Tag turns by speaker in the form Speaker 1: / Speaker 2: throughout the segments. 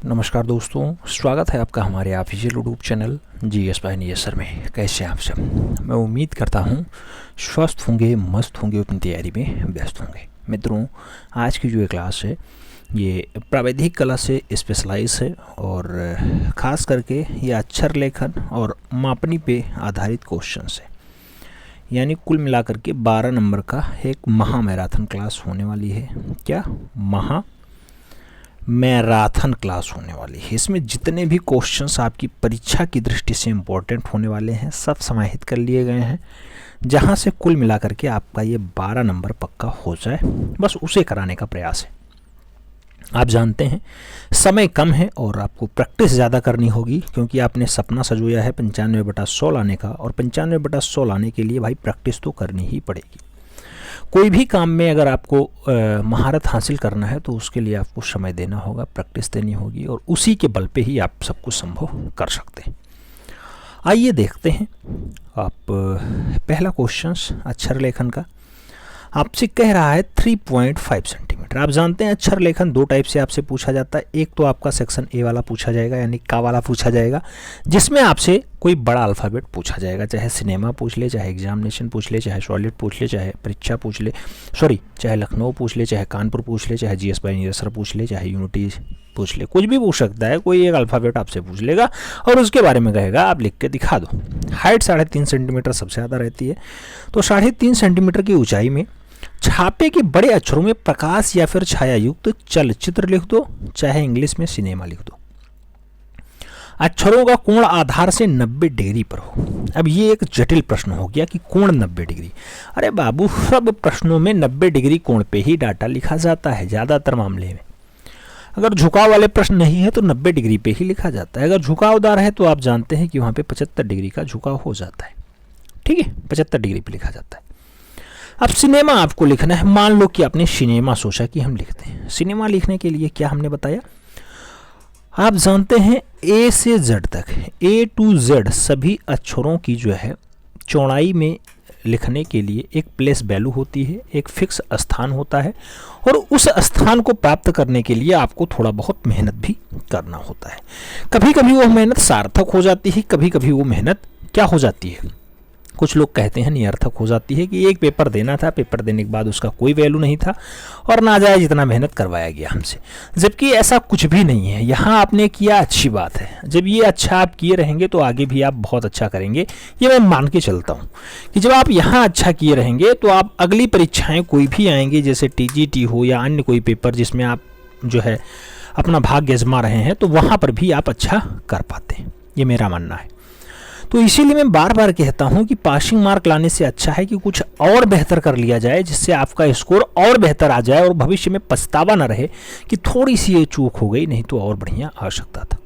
Speaker 1: नमस्कार दोस्तों, स्वागत है आपका हमारे official YouTube channel GS by नियस सर में। कैसे हैं आप सब? मैं उम्मीद करता हूं स्वस्थ होंगे, मस्त होंगे, अपनी तैयारी में व्यस्त होंगे। मित्रों, आज की जो ये क्लास है ये प्रावैधिक कला से स्पेशलाइज है और ख़ास करके ये अक्षर लेखन और मापनी पे आधारित क्वेश्चंस है। यानी कुल मिलाकर के 12 नंबर का एक महा मैराथन क्लास होने वाली है। क्या महा मैराथन क्लास होने वाली है। इसमें जितने भी क्वेश्चंस आपकी परीक्षा की दृष्टि से इम्पोर्टेंट होने वाले हैं सब समाहित कर लिए गए हैं, जहां से कुल मिलाकर के आपका ये 12 नंबर पक्का हो जाए, बस उसे कराने का प्रयास है। आप जानते हैं समय कम है और आपको प्रैक्टिस ज़्यादा करनी होगी, क्योंकि आपने सपना सजोया है 95/100 लाने का, और 95/100 लाने के लिए भाई प्रैक्टिस तो करनी ही पड़ेगी। कोई भी काम में अगर आपको महारत हासिल करना है तो उसके लिए आपको समय देना होगा, प्रैक्टिस देनी होगी, और उसी के बल पे ही आप सब कुछ संभव कर सकते हैं। आइए देखते हैं। आप पहला क्वेश्चन अक्षर लेखन का आपसे कह रहा है 3.5 सेंटीमीटर। आप जानते हैं अक्षर लेखन दो टाइप से आपसे पूछा जाता है। एक तो आपका सेक्शन ए वाला पूछा जाएगा, यानी का वाला पूछा जाएगा, जिसमें आपसे कोई बड़ा अल्फ़ाबेट पूछा जाएगा, चाहे सिनेमा पूछ ले, चाहे एग्जामिनेशन पूछ ले, चाहे सॉलिड पूछ ले, चाहे परीक्षा पूछ ले, चाहे लखनऊ पूछ ले, चाहे कानपुर पूछ ले, चाहे जीएस बाय नियस सर पूछ ले, चाहे यूनिटी पूछ ले, कुछ भी पूछ सकता है। कोई एक अल्फ़ाबेट आपसे पूछ लेगा और उसके बारे में कहेगा आप लिख के दिखा दो। हाइट 3.5 सेंटीमीटर सबसे ज़्यादा रहती है, तो 3.5 सेंटीमीटर की ऊंचाई में छापे के बड़े अक्षरों में प्रकाश या फिर छाया युक्त चलचित्र लिख दो, चाहे इंग्लिश में सिनेमा लिख दो। अक्षरों का कोण आधार से 90 डिग्री पर हो। अब ये एक जटिल प्रश्न हो गया कि कोण 90 डिग्री। अरे बाबू, सब प्रश्नों में 90 डिग्री कोण पे ही डाटा लिखा जाता है ज़्यादातर मामले में। अगर झुकाव वाले प्रश्न नहीं है तो 90 डिग्री पे ही लिखा जाता है। अगर झुकावदार है तो आप जानते हैं कि वहाँ पे 75 डिग्री का झुकाव हो जाता है। ठीक है, 75 डिग्री पे लिखा जाता है। अब सिनेमा आपको लिखना है। मान लो कि आपने सिनेमा सोचा कि हम लिखते हैं। सिनेमा लिखने के लिए क्या हमने बताया, आप जानते हैं ए से जेड तक, ए टू जेड सभी अक्षरों की जो है चौड़ाई में लिखने के लिए एक प्लेस वैल्यू होती है, एक फिक्स स्थान होता है, और उस स्थान को प्राप्त करने के लिए आपको थोड़ा बहुत मेहनत भी करना होता है। कभी कभी वो मेहनत सार्थक हो जाती है, कभी कभी वो मेहनत क्या हो जाती है, कुछ लोग कहते हैं निरर्थक हो जाती है, कि एक पेपर देना था, पेपर देने के बाद उसका कोई वैल्यू नहीं था और ना जाए जितना मेहनत करवाया गया हमसे। जबकि ऐसा कुछ भी नहीं है। यहाँ आपने किया, अच्छी बात है। जब ये अच्छा आप किए रहेंगे तो आगे भी आप बहुत अच्छा करेंगे, ये मैं मान के चलता हूँ कि जब आप यहाँ अच्छा किए रहेंगे तो आप अगली परीक्षाएँ कोई भी आएंगी, जैसे टीजीटी हो या अन्य कोई पेपर जिसमें आप जो है अपना भाग्य आजमा रहे हैं, तो वहाँ पर भी आप अच्छा कर पाते हैं। ये मेरा मानना है। तो इसीलिए मैं बार बार कहता हूं कि पासिंग मार्क लाने से अच्छा है कि कुछ और बेहतर कर लिया जाए, जिससे आपका स्कोर और बेहतर आ जाए और भविष्य में पछतावा ना रहे कि थोड़ी सी ये चूक हो गई, नहीं तो और बढ़िया आ सकता था।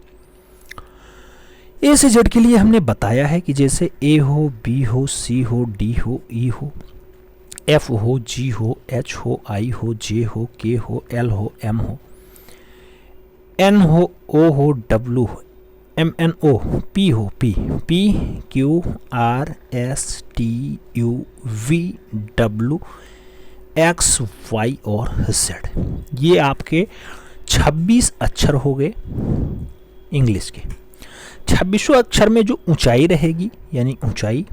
Speaker 1: ए से जेड के लिए हमने बताया है कि जैसे ए हो, बी हो, सी हो, डी हो, ई हो, एफ हो, जी हो, एच हो, आई हो, जे हो, के हो, एल हो, एम हो, एन हो, ओ हो, डब्ल्यू हो, एम एन ओ, पी हो, P Q R S T U V W X Y और जेड। ये आपके 26 अक्षर हो गए इंग्लिश के। 26 अक्षर में जो ऊंचाई रहेगी, यानी ऊंचाई,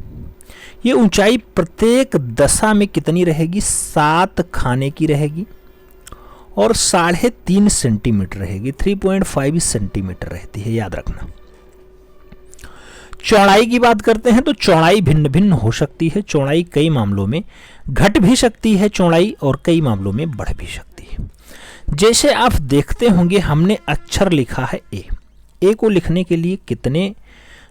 Speaker 1: ये ऊंचाई प्रत्येक दशा में कितनी रहेगी, 7 खाने की रहेगी और 3.5 सेंटीमीटर रहेगी। 3.5 सेंटीमीटर रहती है, याद रखना। चौड़ाई की बात करते हैं तो चौड़ाई भिन्न भिन्न हो सकती है। चौड़ाई कई मामलों में घट भी सकती है चौड़ाई, और कई मामलों में बढ़ भी सकती है। जैसे आप देखते होंगे हमने अक्षर लिखा है ए को लिखने के लिए कितने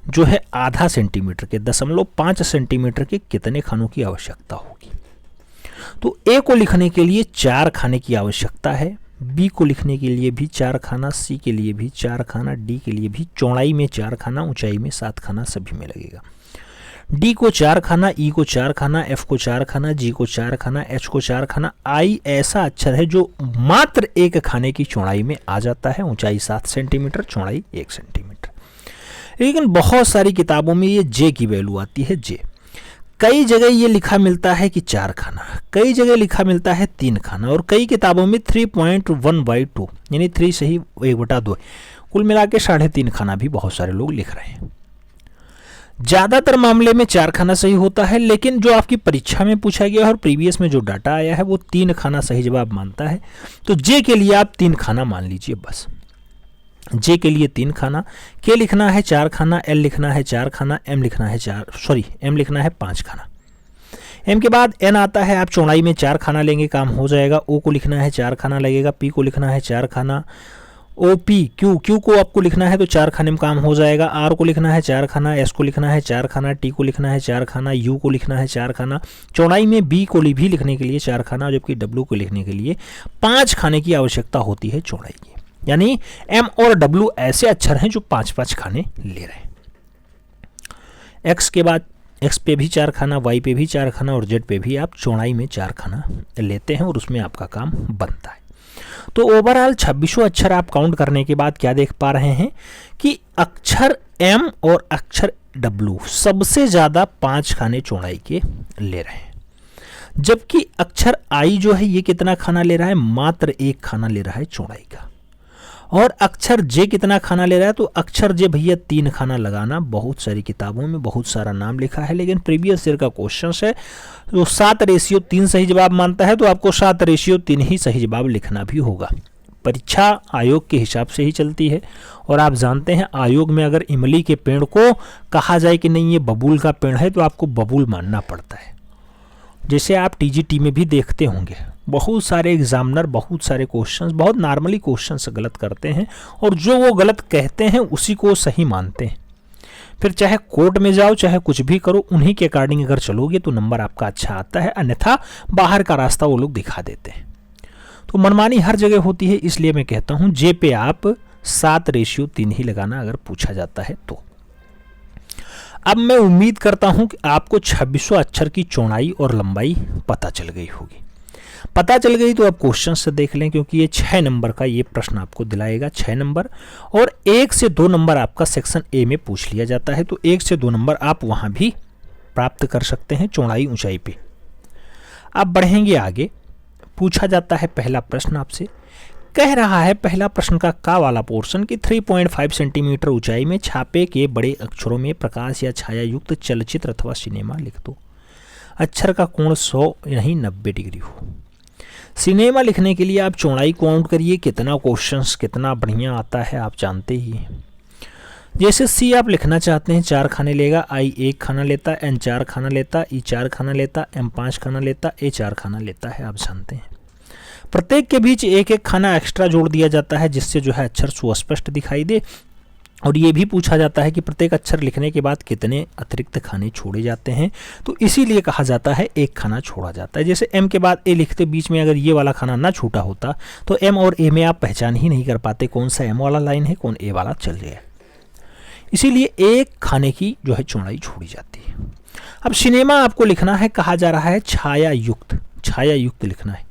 Speaker 1: जो है आधा सेंटीमीटर के 0.5 सेंटीमीटर के कितने खानों की आवश्यकता होगी। तो ए को लिखने के लिए 4 खाने की आवश्यकता है, बी को लिखने के लिए भी 4 खाना, सी के लिए भी 4 खाना, डी के लिए भी चौड़ाई में 4 खाना, ऊंचाई में 7 खाना सभी में लगेगा। डी को 4 खाना, ई को 4 खाना, एफ को 4 खाना, जी को 4 खाना, एच को 4 खाना। आई ऐसा अक्षर है जो मात्र 1 खाने की चौड़ाई में आ जाता है, ऊंचाई 7 सेंटीमीटर, चौड़ाई 1 सेंटीमीटर। लेकिन बहुत सारी किताबोों में ये जे की वैल्यू आती है, जे। कई जगह ये लिखा मिलता है कि 4 खाना, कई जगह लिखा मिलता है 3 खाना, और कई किताबों में 3.1/2 यानी 3 सही 1/2 कुल मिला के 3.5 खाना भी बहुत सारे लोग लिख रहे हैं। ज़्यादातर मामले में 4 खाना सही होता है, लेकिन जो आपकी परीक्षा में पूछा गया है और प्रीवियस में जो डाटा आया है वो 3 खाना सही जवाब मानता है। तो जे के लिए आप 3 खाना मान लीजिए बस। जे के लिए 3 खाना, के लिखना है 4 खाना, एल लिखना है 4 खाना, एम लिखना है 5 खाना। एम के बाद एन आता है, आप चौड़ाई में 4 खाना लेंगे काम हो जाएगा। ओ को लिखना है 4 खाना लगेगा, पी को लिखना है 4 खाना, ओ पी क्यू को आपको लिखना है तो 4 खाने में काम हो जाएगा। आर को लिखना है 4 खाना, एस को लिखना है 4 खाना, टी को लिखना है 4 खाना, यू को लिखना है 4 खाना। चौड़ाई में बी को भी लिखने के लिए 4 खाना, जबकि डब्ल्यू को लिखने के लिए 5 खाने की आवश्यकता होती है चौड़ाई की। यानी एम और डब्ल्यू ऐसे अक्षर हैं जो 5-5 खाने ले रहे हैं। एक्स के बाद एक्स पे भी 4 खाना, वाई पे भी 4 खाना और जेड पे भी आप चौड़ाई में 4 खाना लेते हैं और उसमें आपका काम बनता है। तो ओवरऑल 26 अक्षर आप काउंट करने के बाद क्या देख पा रहे हैं कि अक्षर एम और अक्षर डब्ल्यू सबसे ज़्यादा 5 खाने चौड़ाई के ले रहे हैं, जबकि अक्षर आई जो है ये कितना खाना ले रहा है, मात्र 1 खाना ले रहा है चौड़ाई का। और अक्षर जे कितना खाना ले रहा है, तो अक्षर जे भैया 3 खाना लगाना बहुत सारी किताबों में बहुत सारा नाम लिखा है, लेकिन प्रीवियस ईयर का क्वेश्चन है तो 7:3 सही जवाब मानता है, तो आपको 7:3 ही सही जवाब लिखना भी होगा। परीक्षा आयोग के हिसाब से ही चलती है और आप जानते हैं आयोग में अगर इमली के पेड़ को कहा जाए कि नहीं ये बबूल का पेड़ है तो आपको बबूल मानना पड़ता है। जैसे आप टीजीटी में भी देखते होंगे बहुत सारे एग्जामिनर बहुत सारे क्वेश्चंस बहुत नॉर्मली क्वेश्चंस गलत करते हैं और जो वो गलत कहते हैं उसी को सही मानते हैं। फिर चाहे कोर्ट में जाओ चाहे कुछ भी करो उन्हीं के अकॉर्डिंग अगर चलोगे तो नंबर आपका अच्छा आता है, अन्यथा बाहर का रास्ता वो लोग दिखा देते हैं। तो मनमानी हर जगह होती है, इसलिए मैं कहता हूँ जे पे आप 7:3 ही लगाना अगर पूछा जाता है तो। अब मैं उम्मीद करता हूं कि आपको 26 अक्षर की चौड़ाई और लंबाई पता चल गई होगी। पता चल गई तो आप क्वेश्चन से देख लें, क्योंकि ये 6 नंबर का ये प्रश्न आपको दिलाएगा 6 नंबर, और 1 से 2 नंबर आपका सेक्शन ए में पूछ लिया जाता है, तो 1 से 2 नंबर आप वहां भी प्राप्त कर सकते हैं चौड़ाई ऊंचाई पे। अब बढ़ेंगे आगे। पूछा जाता है पहला प्रश्न आपसे, कह रहा है पहला प्रश्न का वाला पोर्शन कि 3.5 सेंटीमीटर ऊंचाई में छापे के बड़े अक्षरों में प्रकाश या छाया युक्त चलचित्र अथवा सिनेमा लिख दो। अक्षर का कोण 100 नहीं 90 डिग्री हो। सिनेमा लिखने के लिए आप चौड़ाई काउंट करिए, कितना क्वेश्चंस कितना बढ़िया आता है आप जानते ही हैं। जैसे सी आप लिखना चाहते हैं 4 खाने लेगा, आई 1 खाना लेता, एन 4 खाना लेता, ई 4 खाना लेता, एम 5 खाना लेता, ए 4 खाना लेता है, आप जानते हैं। प्रत्येक के बीच 1-1 खाना एक्स्ट्रा जोड़ दिया जाता है जिससे जो है अक्षर सुस्पष्ट दिखाई दे, और ये भी पूछा जाता है कि प्रत्येक अक्षर लिखने के बाद कितने अतिरिक्त खाने छोड़े जाते हैं, तो इसीलिए कहा जाता है 1 खाना छोड़ा जाता है। जैसे एम के बाद ए लिखते बीच में अगर ये वाला खाना ना छूटा होता तो एम और ए में आप पहचान ही नहीं कर पाते कौन सा एम वाला लाइन है कौन ए वाला चल रहा है, इसीलिए 1 खाने की जो है चौड़ाई छोड़ी जाती है। अब सिनेमा आपको लिखना है, कहा जा रहा है छाया युक्त लिखना है।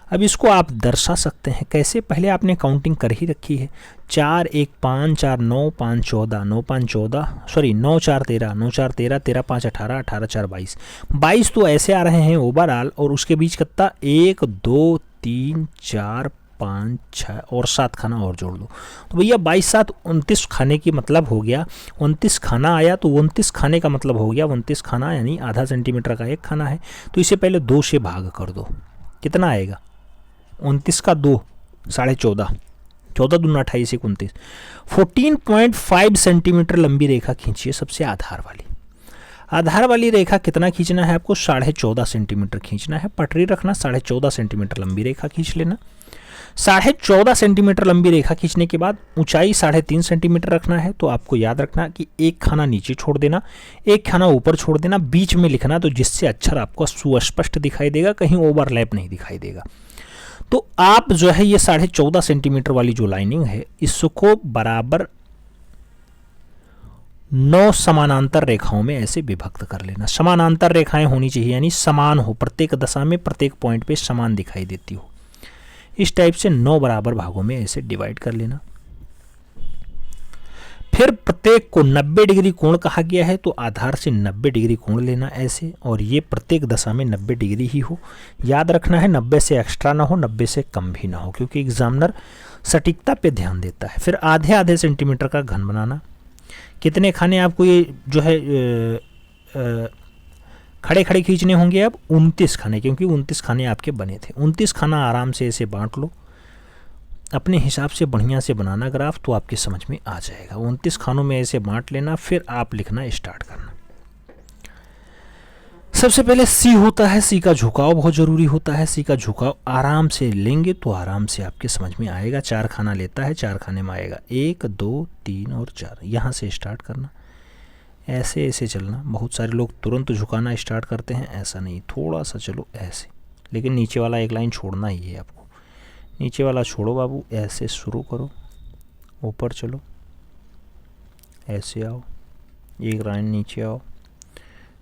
Speaker 1: अब इसको आप दर्शा सकते हैं कैसे, पहले आपने काउंटिंग कर ही रखी है, 4 1 5 4 9 5 14 9 5 14 सॉरी 9 4 13 9 4 13 13 5 18 18 4 22 22 तो ऐसे आ रहे हैं ओवरऑल, और उसके बीच कितना 1 2 3 4 5 6 और 7 खाना और जोड़ दो, तो भैया 22 7 29 खाने की मतलब हो गया 29 खाना आया, तो 29 खाने का मतलब हो गया 29 खाना यानी आधा सेंटीमीटर का 1 खाना है, तो इसे पहले 2 से भाग कर दो, कितना आएगा 29 का 2 14.5 14 दूना 28 29 14.5 सेंटीमीटर लंबी रेखा खींचिए सबसे आधार वाली रेखा कितना खींचना है आपको 14.5 सेंटीमीटर खींचना है, पटरी रखना 14.5 सेंटीमीटर लंबी रेखा खींच लेना। 14.5 सेंटीमीटर लंबी रेखा खींचने के बाद ऊंचाई 3.5 सेंटीमीटर रखना है, तो आपको याद रखना कि 1 खाना नीचे छोड़ देना 1 खाना ऊपर छोड़ देना, बीच में लिखना तो जिससे अक्षर आपको सुस्पष्ट दिखाई देगा, कहीं ओवरलैप नहीं दिखाई देगा। तो आप जो है ये 14.5 सेंटीमीटर वाली जो लाइनिंग है इसको बराबर 9 समानांतर रेखाओं में ऐसे विभक्त कर लेना। समानांतर रेखाएं होनी चाहिए यानी समान हो, प्रत्येक दशा में प्रत्येक पॉइंट पे समान दिखाई देती हो, इस टाइप से 9 बराबर भागों में ऐसे डिवाइड कर लेना। फिर प्रत्येक को 90 डिग्री कोण कहा गया है, तो आधार से 90 डिग्री कोण लेना ऐसे, और ये प्रत्येक दशा में 90 डिग्री ही हो। याद रखना है 90 से एक्स्ट्रा ना हो, 90 से कम भी ना हो, क्योंकि एग्जामिनर सटीकता पे ध्यान देता है। फिर आधे आधे सेंटीमीटर का घन बनाना। कितने खाने आपको ये जो है खड़े खड़े खींचने होंगे? अब 29 खाने, क्योंकि 29 खाने आपके बने थे। 29 खाना आराम से ऐसे बांट लो अपने हिसाब से, बढ़िया से बनाना ग्राफ, तो आपके समझ में आ जाएगा। 29 खानों में ऐसे बांट लेना, फिर आप लिखना स्टार्ट करना। सबसे पहले सी होता है, सी का झुकाव बहुत ज़रूरी होता है। सी का झुकाव आराम से लेंगे तो आराम से आपके समझ में आएगा। 4 खाना लेता है, 4 खाने में आएगा 1 2 3 और 4। यहाँ से स्टार्ट करना, ऐसे ऐसे चलना। बहुत सारे लोग तुरंत झुकाना स्टार्ट करते हैं, ऐसा नहीं, थोड़ा सा चलो ऐसे, लेकिन नीचे वाला एक लाइन छोड़ना ही है आपको। नीचे वाला छोड़ो बाबू, ऐसे शुरू करो, ऊपर चलो, ऐसे आओ, एक लाइन नीचे आओ,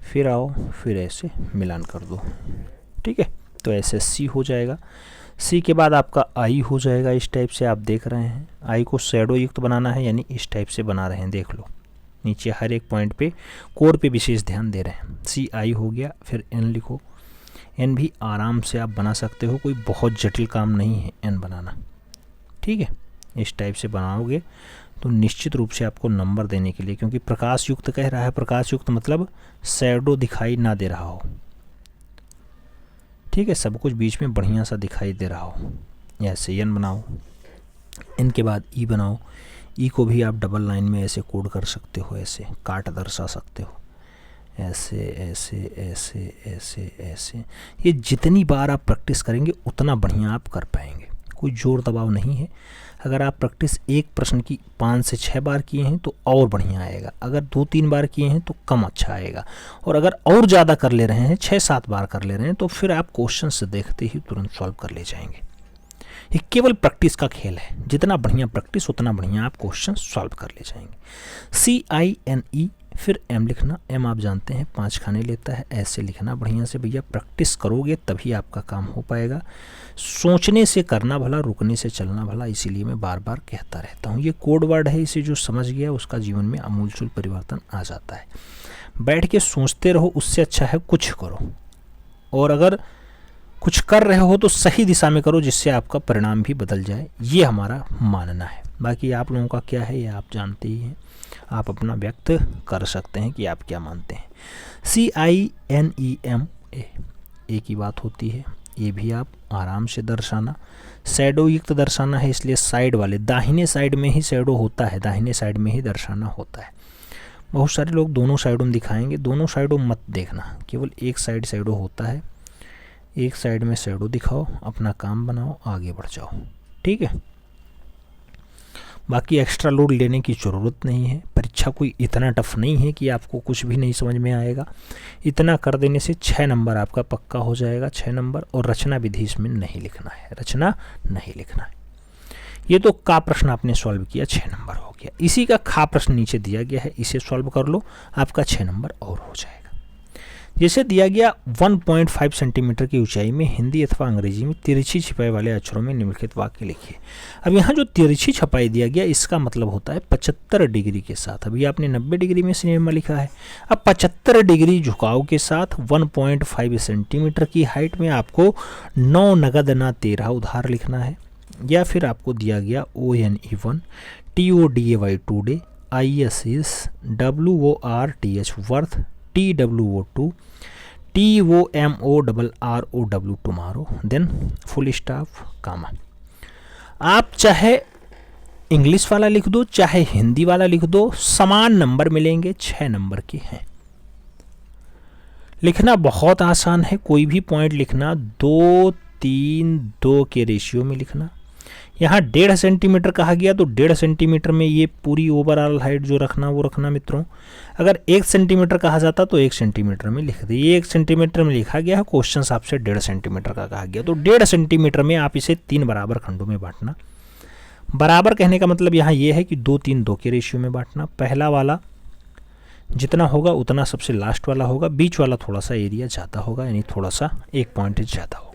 Speaker 1: फिर आओ, फिर ऐसे मिलान कर दो। ठीक है, तो ऐसे सी हो जाएगा। सी के बाद आपका आई हो जाएगा। इस टाइप से आप देख रहे हैं, आई को शैडो युक्त बनाना है, यानी इस टाइप से बना रहे हैं, देख लो। नीचे हर एक पॉइंट पे कोर पे विशेष ध्यान दे रहे हैं। सी आई हो गया, फिर एन लिखो। एन भी आराम से आप बना सकते हो, कोई बहुत जटिल काम नहीं है एन बनाना। ठीक है, इस टाइप से बनाओगे तो निश्चित रूप से आपको नंबर देने के लिए, क्योंकि प्रकाश युक्त कह रहा है, प्रकाश युक्त मतलब शैडो दिखाई ना दे रहा हो। ठीक है, सब कुछ बीच में बढ़िया सा दिखाई दे रहा हो। ऐसे एन बनाओ। एन के बाद ई बनाओ। ई को भी आप डबल लाइन में ऐसे कोड कर सकते हो, ऐसे काट दर्शा सकते हो, ऐसे ऐसे ऐसे ऐसे ऐसे। ये जितनी बार आप प्रैक्टिस करेंगे उतना बढ़िया आप कर पाएंगे। कोई जोर दबाव नहीं है। अगर आप प्रैक्टिस एक प्रश्न की 5 से 6 बार किए हैं तो और बढ़िया आएगा। अगर 2-3 बार किए हैं तो कम अच्छा आएगा। और अगर और ज़्यादा कर ले रहे हैं, 6-7 बार कर ले रहे हैं, तो फिर आप क्वेश्चन से देखते ही तुरंत सॉल्व कर ले जाएंगे। ये केवल प्रैक्टिस का खेल है। जितना बढ़िया प्रैक्टिस उतना बढ़िया आप क्वेश्चन सॉल्व कर ले जाएंगे। CINE, फिर एम लिखना। एम आप जानते हैं 5 खाने लेता है, ऐसे लिखना बढ़िया से। भैया प्रैक्टिस करोगे तभी आपका काम हो पाएगा। सोचने से करना भला, रुकने से चलना भला, इसीलिए मैं बार बार कहता रहता हूँ। ये कोड वर्ड है, इसे जो समझ गया उसका जीवन में आमूलचूल परिवर्तन आ जाता है। बैठ के सोचते रहो, उससे अच्छा है कुछ करो। और अगर कुछ कर रहे हो तो सही दिशा में करो, जिससे आपका परिणाम भी बदल जाए, ये हमारा मानना है। बाकी आप लोगों का क्या है ये आप जानते ही हैं। आप अपना व्यक्त कर सकते हैं कि आप क्या मानते हैं। CINEM, एक ही बात होती है। ये भी आप आराम से दर्शाना। शैडो युक्त दर्शाना है, इसलिए साइड वाले दाहिने साइड में ही शैडो होता है, दाहिने साइड में ही दर्शाना होता है। बहुत सारे लोग दोनों साइडों में दिखाएंगे, दोनों साइडों मत देखना, केवल एक साइड शैडो होता है। एक साइड में शैडो दिखाओ, अपना काम बनाओ, आगे बढ़ जाओ। ठीक है, बाकी एक्स्ट्रा लोड लेने की ज़रूरत नहीं है। परीक्षा कोई इतना टफ नहीं है कि आपको कुछ भी नहीं समझ में आएगा। इतना कर देने से 6 नंबर आपका पक्का हो जाएगा, 6 नंबर। और रचना विधि इसमें नहीं लिखना है, रचना नहीं लिखना है। ये तो का प्रश्न आपने सॉल्व किया, 6 नंबर हो गया। इसी का खा प्रश्न नीचे दिया गया है, इसे सॉल्व कर लो, आपका 6 नंबर और हो जाएगा। जैसे दिया गया 1.5 सेंटीमीटर की ऊंचाई में हिंदी अथवा अंग्रेजी में तिरछी छपाई वाले अक्षरों में निम्नलिखित वाक्य लिखिए। अब यहाँ जो तिरछी छपाई दिया गया, इसका मतलब होता है 75 डिग्री के साथ। अभी आपने 90 डिग्री में सिनेमा लिखा है, अब 75 डिग्री झुकाव के साथ 1.5 सेंटीमीटर की हाइट में आपको 9 नगद ना 13 उधार लिखना है। या फिर आपको दिया गया ONE1, TODAY today, ISIS, WORTH worth, TWO2, TOMORROW tomorrow, then full stop comma. आप चाहे इंग्लिश वाला लिख दो, चाहे हिंदी वाला लिख दो, समान नंबर मिलेंगे, 6 नंबर के हैं। लिखना बहुत आसान है। कोई भी पॉइंट लिखना 2-3-2 के रेशियो में लिखना। यहाँ 1.5 सेंटीमीटर कहा गया तो 1.5 सेंटीमीटर में ये पूरी ओवरऑल हाइट जो रखना वो रखना मित्रों। अगर 1 सेंटीमीटर कहा जाता तो 1 सेंटीमीटर में लिख दिए। ये 1 सेंटीमीटर में लिखा गया है, क्वेश्चन आपसे 1.5 सेंटीमीटर का कहा गया, तो 1.5 सेंटीमीटर में आप इसे 3 बराबर खंडों में बांटना। बराबर कहने का मतलब यहाँ ये है कि 2-3-2 के रेशियो में बांटना। पहला वाला जितना होगा उतना सबसे लास्ट वाला होगा, बीच वाला थोड़ा सा एरिया ज़्यादा होगा, यानी थोड़ा सा 1 पॉइंट ज़्यादा होगा।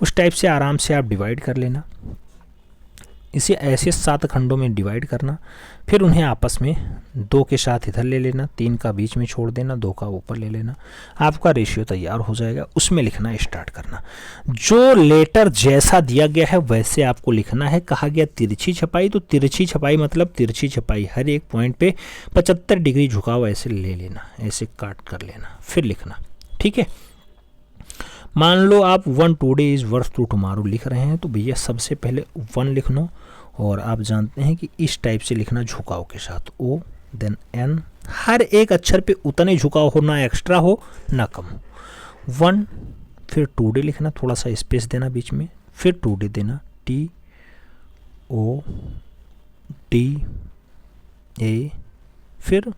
Speaker 1: उस टाइप से आराम से आप डिवाइड कर लेना। इसे ऐसे 7 खंडों में डिवाइड करना, फिर उन्हें आपस में 2 के साथ इधर ले लेना, 3 का बीच में छोड़ देना, 2 का ऊपर ले लेना, आपका रेशियो तैयार हो जाएगा। उसमें लिखना स्टार्ट करना, जो लेटर जैसा दिया गया है वैसे आपको लिखना है। कहा गया तिरछी छपाई, तो तिरछी छपाई मतलब तिरछी छपाई, हर एक पॉइंट पे 75 डिग्री झुकाव ऐसे ले लेना, ऐसे काट कर लेना, फिर लिखना। ठीक है, मान लो आप 1 टुडे इज वर्थ 2 टुमारो लिख रहे हैं, तो भैया सबसे पहले 1 लिख लो, और आप जानते हैं कि इस टाइप से लिखना झुकाव के साथ, O देन N, हर एक अक्षर पे उतने झुकाव हो, ना एक्स्ट्रा हो ना कम हो। 1 फिर टुडे लिखना, थोड़ा सा स्पेस देना बीच में, फिर टुडे देना, TODA, फिर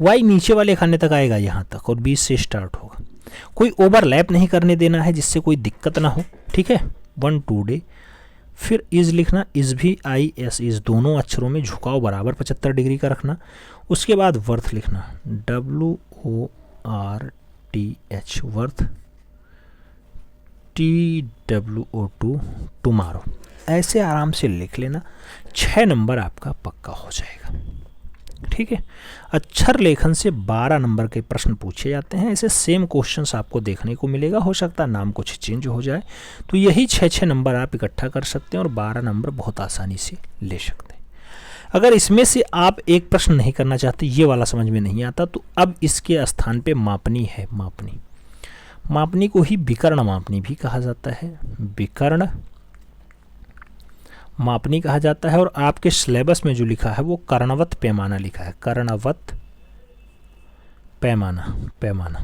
Speaker 1: Y नीचे वाले खाने तक आएगा यहाँ तक, और 20 से स्टार्ट होगा। कोई ओवरलैप नहीं करने देना है जिससे कोई दिक्कत ना हो। ठीक है, 1 टुडे, फिर इज लिखना, इज भी IS, इज दोनों अक्षरों में झुकाव बराबर 75 डिग्री का रखना। उसके बाद वर्थ लिखना, WORTH, वर्थ, TWO2 टुमारो, ऐसे आराम से लिख लेना। 6 नंबर आपका पक्का हो जाएगा। ठीक है, अक्षर लेखन से 12 नंबर के प्रश्न पूछे जाते हैं। ऐसे सेम क्वेश्चंस आपको देखने को मिलेगा, हो सकता है नाम कुछ चेंज हो जाए, तो यही 6 नंबर आप इकट्ठा कर सकते हैं और 12 नंबर बहुत आसानी से ले सकते हैं। अगर इसमें से आप एक प्रश्न नहीं करना चाहते, ये वाला समझ में नहीं आता, तो अब इसके स्थान पे मापनी है। मापनी को ही विकर्ण मापनी भी कहा जाता है, विकर्ण मापनी कहा जाता है। और आपके सिलेबस में जो लिखा है वो कर्णवत पैमाना लिखा है, कर्णवत पैमाना।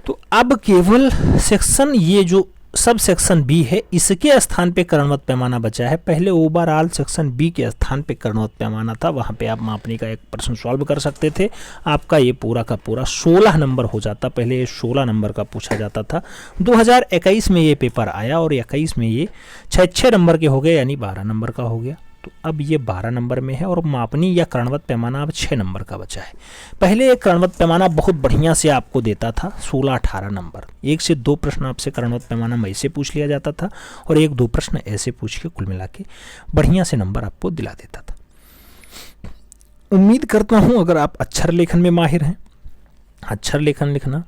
Speaker 1: तो अब केवल सेक्शन, ये जो सब सेक्शन बी है, इसके स्थान पे कर्णवत पैमाना बचा है। पहले ओवरऑल सेक्शन बी के स्थान पे कर्णवत पैमाना था, वहाँ पे आप मापनी का एक प्रश्न सॉल्व कर सकते थे, आपका ये पूरा का पूरा 16 नंबर हो जाता। पहले ये 16 नंबर का पूछा जाता था। 2021 में ये पेपर आया और 21 में ये 6 नंबर के हो गए, यानी 12 नंबर का हो गया। तो अब ये 12 नंबर में है और मापनी या कर्णवत पैमाना अब 6 नंबर का बचा है। पहले एक कर्णवत पैमाना बहुत बढ़िया से आपको देता था 16-18 नंबर, 1 से 2 प्रश्न आपसे कर्णवत पैमाना में ऐसे पूछ लिया जाता था और 1-2 प्रश्न ऐसे पूछ के कुल मिला के बढ़िया से नंबर आपको दिला देता था। उम्मीद करता हूँ अगर आप अक्षर लेखन में माहिर हैं, अक्षर लेखन लिखना,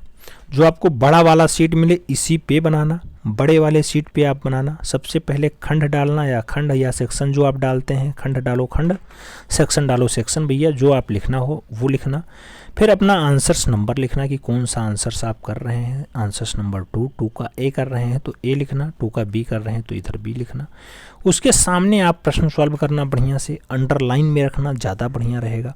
Speaker 1: जो आपको बड़ा वाला शीट मिले इसी पे बनाना, बड़े वाले शीट पे आप बनाना। सबसे पहले खंड डालना, या खंड या सेक्शन जो आप डालते हैं, खंड डालो खंड, सेक्शन डालो सेक्शन, भैया जो आप लिखना हो वो लिखना। फिर अपना आंसर्स नंबर लिखना कि कौन सा आंसर्स आप कर रहे हैं। आंसर्स नंबर 2 का ए कर रहे हैं तो ए लिखना, 2 का बी कर रहे हैं तो इधर बी लिखना। उसके सामने आप प्रश्न सॉल्व करना बढ़िया से, अंडरलाइन में रखना ज़्यादा बढ़िया रहेगा।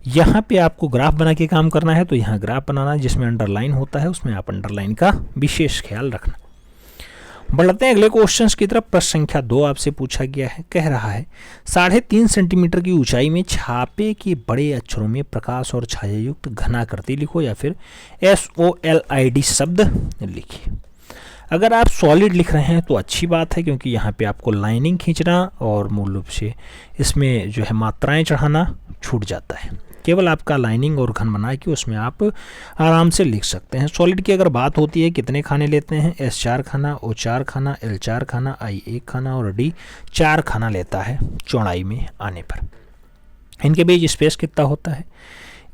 Speaker 1: यहाँ पे आपको ग्राफ बना के काम करना है तो यहाँ ग्राफ बनाना, जिसमें अंडरलाइन होता है उसमें आप अंडरलाइन का विशेष ख्याल रखना। बढ़ते हैं अगले क्वेश्चंस की तरफ। प्रश्न संख्या 2 आपसे पूछा गया है, कह रहा है 3.5 सेंटीमीटर की ऊंचाई में छापे के बड़े अक्षरों में प्रकाश और छाया युक्त घनाकृति लिखो, या फिर SOLID शब्द लिखिए। अगर आप सॉलिड लिख रहे हैं तो अच्छी बात है, क्योंकि यहाँ पे आपको लाइनिंग खींचना और मूल रूप से इसमें जो है मात्राएं चढ़ाना छूट जाता है। केवल आपका लाइनिंग और घन बना के उसमें आप आराम से लिख सकते हैं। सॉलिड की अगर बात होती है कितने खाने लेते हैं, S 4 खाना, O 4 खाना, L 4 खाना, I 1 खाना और D 4 खाना लेता है चौड़ाई में आने पर। इनके बीच स्पेस कितना होता है,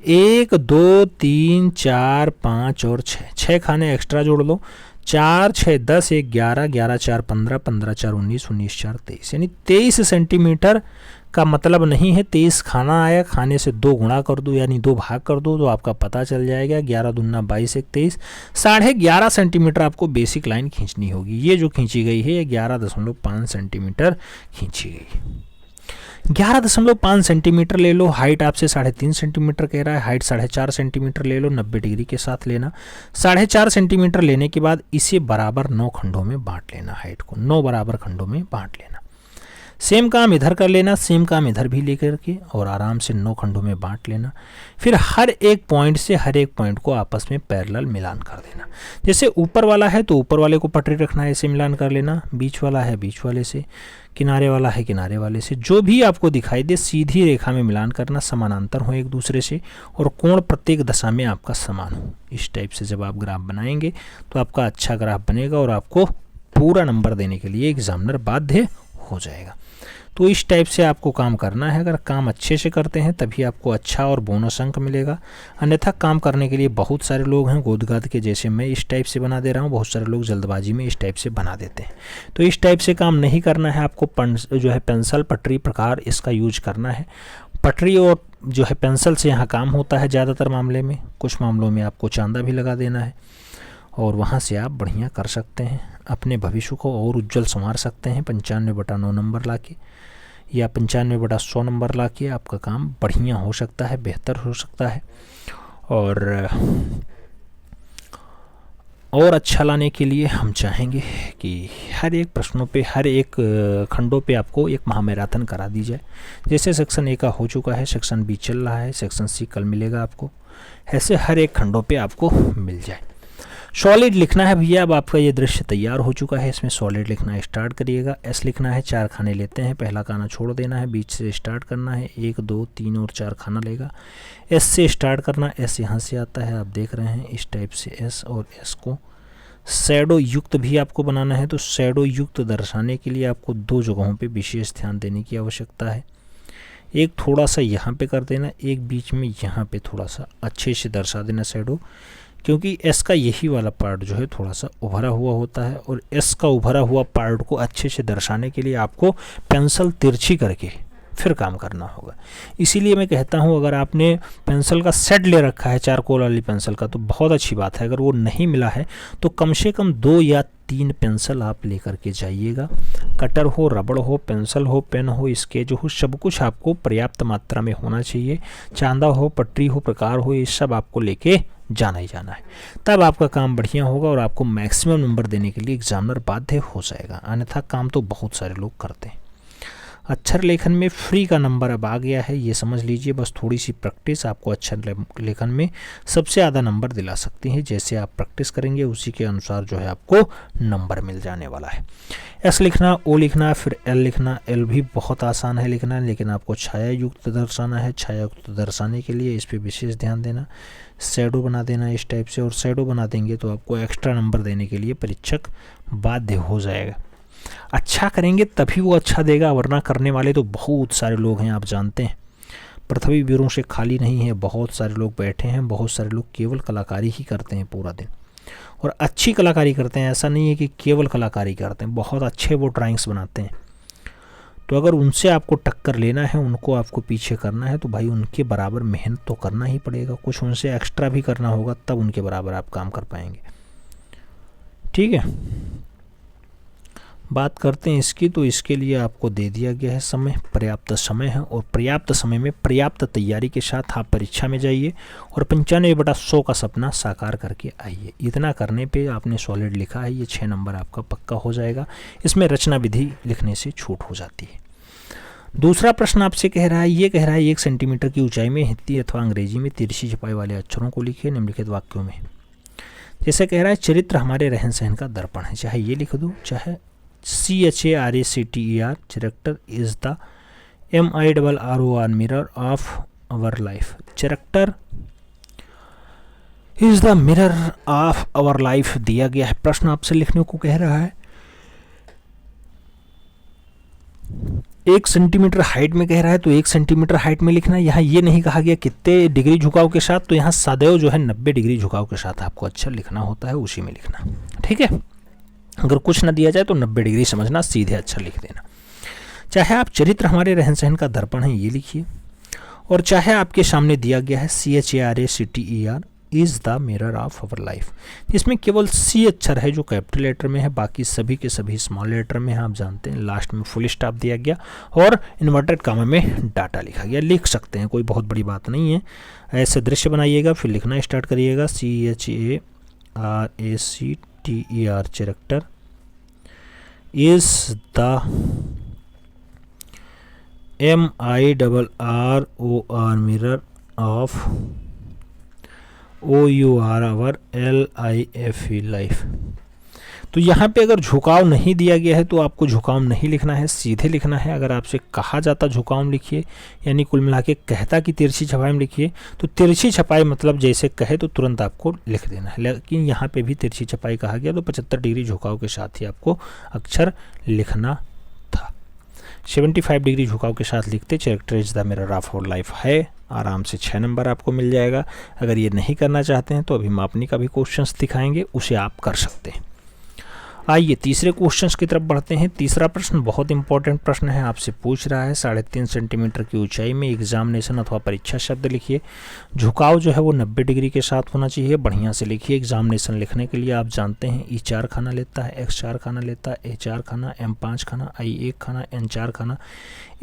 Speaker 1: 1 2 3 4 5 और 6 खाने एक्स्ट्रा जोड़ लो, 4 6 10 1 11 11 4 15 15 4 19 19 4 23, यानी 23 सेंटीमीटर का मतलब नहीं है 23 खाना आया, खाने से 2 गुणा कर दो यानी 2 भाग कर दो तो आपका पता चल जाएगा। 11 दूना 22 1 23, 11.5 सेंटीमीटर आपको बेसिक लाइन खींचनी होगी। ये जो खींची गई है ये 11.5 सेंटीमीटर खींची गई। 11.5 सेंटीमीटर ले लो। हाइट आपसे 3.5 सेंटीमीटर कह रहा है, हाइट 4.5 सेंटीमीटर ले लो, 90 डिग्री के साथ लेना। 4.5 सेंटीमीटर लेने के बाद इसे बराबर 9 खंडों में बांट लेना, हाइट को 9 बराबर खंडों में बांट लेना। सेम काम इधर कर लेना, सेम काम इधर भी लेकर के और आराम से 9 खंडों में बांट लेना। फिर हर एक पॉइंट से हर एक पॉइंट को आपस में पैरेलल मिलान कर देना। जैसे ऊपर वाला है तो ऊपर वाले को पटरी रखना है, ऐसे मिलान कर लेना। बीच वाला है बीच वाले से, किनारे वाला है किनारे वाले से, जो भी आपको दिखाई दे सीधी रेखा में मिलान करना, समानांतर हो एक दूसरे से और कोण प्रत्येक दशा में आपका समान हो। इस टाइप से जब आप ग्राफ बनाएंगे तो आपका अच्छा ग्राफ बनेगा और आपको पूरा नंबर देने के लिए एग्जामिनर बाध्य हो जाएगा। तो इस टाइप से आपको काम करना है। अगर काम अच्छे से करते हैं तभी आपको अच्छा और बोनस अंक मिलेगा, अन्यथा काम करने के लिए बहुत सारे लोग हैं गोदगाद के, जैसे मैं इस टाइप से बना दे रहा हूँ, बहुत सारे लोग जल्दबाजी में इस टाइप से बना देते हैं। तो इस टाइप से काम नहीं करना है आपको। जो है पेंसिल पटरी प्रकार इसका यूज करना है। पटरी और जो है पेंसिल से यहाँ काम होता है ज़्यादातर मामले में, कुछ मामलों में आपको चांदा भी लगा देना है और वहाँ से आप बढ़िया कर सकते हैं, अपने भविष्य को और उज्जवल संवार सकते हैं। 95/9 नंबर ला के या 95/100 नंबर ला के आपका काम बढ़िया हो सकता है, बेहतर हो सकता है। और अच्छा लाने के लिए हम चाहेंगे कि हर एक प्रश्नों पे, हर एक खंडों पे आपको एक महामैराथन करा दी जाए। जैसे सेक्शन ए का हो चुका है, सेक्शन बी चल रहा है, सेक्शन सी कल मिलेगा आपको, ऐसे हर एक खंडों पे आपको मिल जाए। सॉलिड लिखना है भैया। अब आपका ये दृश्य तैयार हो चुका है, इसमें सॉलिड लिखना स्टार्ट करिएगा। एस लिखना है, 4 खाने लेते हैं, पहला खाना छोड़ देना है, बीच से स्टार्ट करना है, 1 2 3 और 4 खाना लेगा। एस से स्टार्ट करना, एस यहाँ से आता है, आप देख रहे हैं इस टाइप से एस, और एस को शैडो युक्त भी आपको बनाना है। तो शैडो युक्त दर्शाने के लिए आपको 2 जगहों पे विशेष ध्यान देने की आवश्यकता है। एक थोड़ा सा यहाँ पे कर देना, एक बीच में यहाँ पे थोड़ा सा अच्छे से दर्शा देना शैडो, क्योंकि एस का यही वाला पार्ट जो है थोड़ा सा उभरा हुआ होता है, और एस का उभरा हुआ पार्ट को अच्छे से दर्शाने के लिए आपको पेंसिल तिरछी करके फिर काम करना होगा। इसीलिए मैं कहता हूँ, अगर आपने पेंसिल का सेट ले रखा है चारकोल वाली पेंसिल का तो बहुत अच्छी बात है। अगर वो नहीं मिला है तो कम से कम 2 या 3 पेंसिल आप लेकर के जाइएगा। कटर हो, रबड़ हो, पेंसिल हो, पेन हो, स्केच हो, सब कुछ आपको पर्याप्त मात्रा में होना चाहिए। चांदा हो, पटरी हो, प्रकार हो, ये सब आपको लेके जाना ही जाना है। तब आपका काम बढ़िया होगा और आपको मैक्सिमम नंबर देने के लिए एग्जामिनर बाध्य हो जाएगा, अन्यथा काम तो बहुत सारे लोग करते हैं। अक्षर लेखन में फ्री का नंबर अब आ गया है, ये समझ लीजिए। बस थोड़ी सी प्रैक्टिस आपको अक्षर लेखन में सबसे ज़्यादा नंबर दिला सकती है। जैसे आप प्रैक्टिस करेंगे उसी के अनुसार जो है आपको नंबर मिल जाने वाला है। एस लिखना, ओ लिखना, फिर एल लिखना। एल भी बहुत आसान है लिखना, लेकिन आपको छाया युक्त दर्शाना है। छाया युक्त दर्शाने के लिए इस पर विशेष ध्यान देना, शैडो बना देना इस टाइप से, और शैडो बना देंगे तो आपको एक्स्ट्रा नंबर देने के लिए परीक्षक बाध्य हो जाएगा। अच्छा करेंगे तभी वो अच्छा देगा, वरना करने वाले तो बहुत सारे लोग हैं, आप जानते हैं। पृथ्वी वीरों से खाली नहीं है, बहुत सारे लोग बैठे हैं, बहुत सारे लोग केवल कलाकारी ही करते हैं पूरा दिन, और अच्छी कलाकारी करते हैं। ऐसा नहीं है कि केवल कलाकारी करते हैं, बहुत अच्छे वो ड्राइंग्स बनाते हैं। तो अगर उनसे आपको टक्कर लेना है, उनको आपको पीछे करना है, तो भाई उनके बराबर मेहनत तो करना ही पड़ेगा, कुछ उनसे एक्स्ट्रा भी करना होगा, तब उनके बराबर आप काम कर पाएंगे। ठीक है, बात करते हैं इसकी। तो इसके लिए आपको दे दिया गया है समय, पर्याप्त समय है, और पर्याप्त समय में पर्याप्त तैयारी के साथ आप परीक्षा में जाइए और 95/100 का सपना साकार करके आइए। इतना करने पे आपने सॉलिड लिखा है, ये 6 नंबर आपका पक्का हो जाएगा। इसमें रचना विधि लिखने से छूट हो जाती है। दूसरा प्रश्न आपसे कह रहा है, ये कह रहा है 1 सेंटीमीटर की ऊंचाई में हिंदी अथवा अंग्रेजी में तिरछी छपाई वाले अक्षरों को लिखिए निम्नलिखित वाक्यों में। जैसे कह रहा है, चरित्र हमारे रहन सहन का दर्पण है, चाहे ये लिख दो, चाहे CHARACTER, character is the MIRROR mirror of our life. Character is the mirror of our life दिया गया है। प्रश्न आपसे लिखने को कह रहा है 1 सेंटीमीटर हाइट में कह रहा है, तो 1 सेंटीमीटर हाइट में लिखना। यहाँ ये नहीं कहा गया कितने डिग्री झुकाव के साथ, तो यहाँ सदैव जो है 90 डिग्री झुकाव के साथ आपको अक्षर लिखना होता है, उसी में लिखना। ठीक है, अगर कुछ ना दिया जाए तो 90 डिग्री समझना, सीधे अक्षर लिख देना। चाहे आप चरित्र हमारे रहन सहन का दर्पण है ये लिखिए, और चाहे आपके सामने दिया गया है CHARACTER is the mirror of our life, इसमें केवल C अक्षर है जो कैपिटल लेटर में है, बाकी सभी के सभी स्मॉल लेटर में है, आप जानते हैं। लास्ट में फुल स्टॉप दिया गया और इन्वर्टेड कामा में डाटा लिखा गया, लिख सकते हैं, कोई बहुत बड़ी बात नहीं है। ऐसे दृश्य बनाइएगा, फिर लिखना स्टार्ट करिएगा। CHARACTER character is the MIRROR mirror of OUR our LIFE life। तो यहाँ पे अगर झुकाव नहीं दिया गया है तो आपको झुकाव नहीं लिखना है, सीधे लिखना है। अगर आपसे कहा जाता झुकाव लिखिए, यानी कुल मिला के कहता कि तिरछी छपाई में लिखिए, तो तिरछी छपाई मतलब जैसे कहे तो तुरंत आपको लिख देना है। लेकिन यहाँ पे भी तिरछी छपाई कहा गया तो 75 डिग्री झुकाव के साथ ही आपको अक्षर लिखना था। 75 डिग्री झुकाव के साथ लिखते characterize the mirror of our life है, आराम से 6 नंबर आपको मिल जाएगा। अगर ये नहीं करना चाहते हैं तो अभी मापनी का भी क्वेश्चंस दिखाएंगे, उसे आप कर सकते हैं। आइए तीसरे क्वेश्चंस की तरफ बढ़ते हैं। तीसरा प्रश्न बहुत इंपॉर्टेंट प्रश्न है, आपसे पूछ रहा है 3.5 सेंटीमीटर की ऊंचाई में एग्जामिनेशन अथवा परीक्षा शब्द लिखिए। झुकाव जो है वो 90 डिग्री के साथ होना चाहिए। बढ़िया से लिखिए। एग्जामिनेशन लिखने के लिए आप जानते हैं E4 खाना लेता है, X4 खाना लेता है, A4 खाना, M5 खाना, I1 खाना, N4 खाना,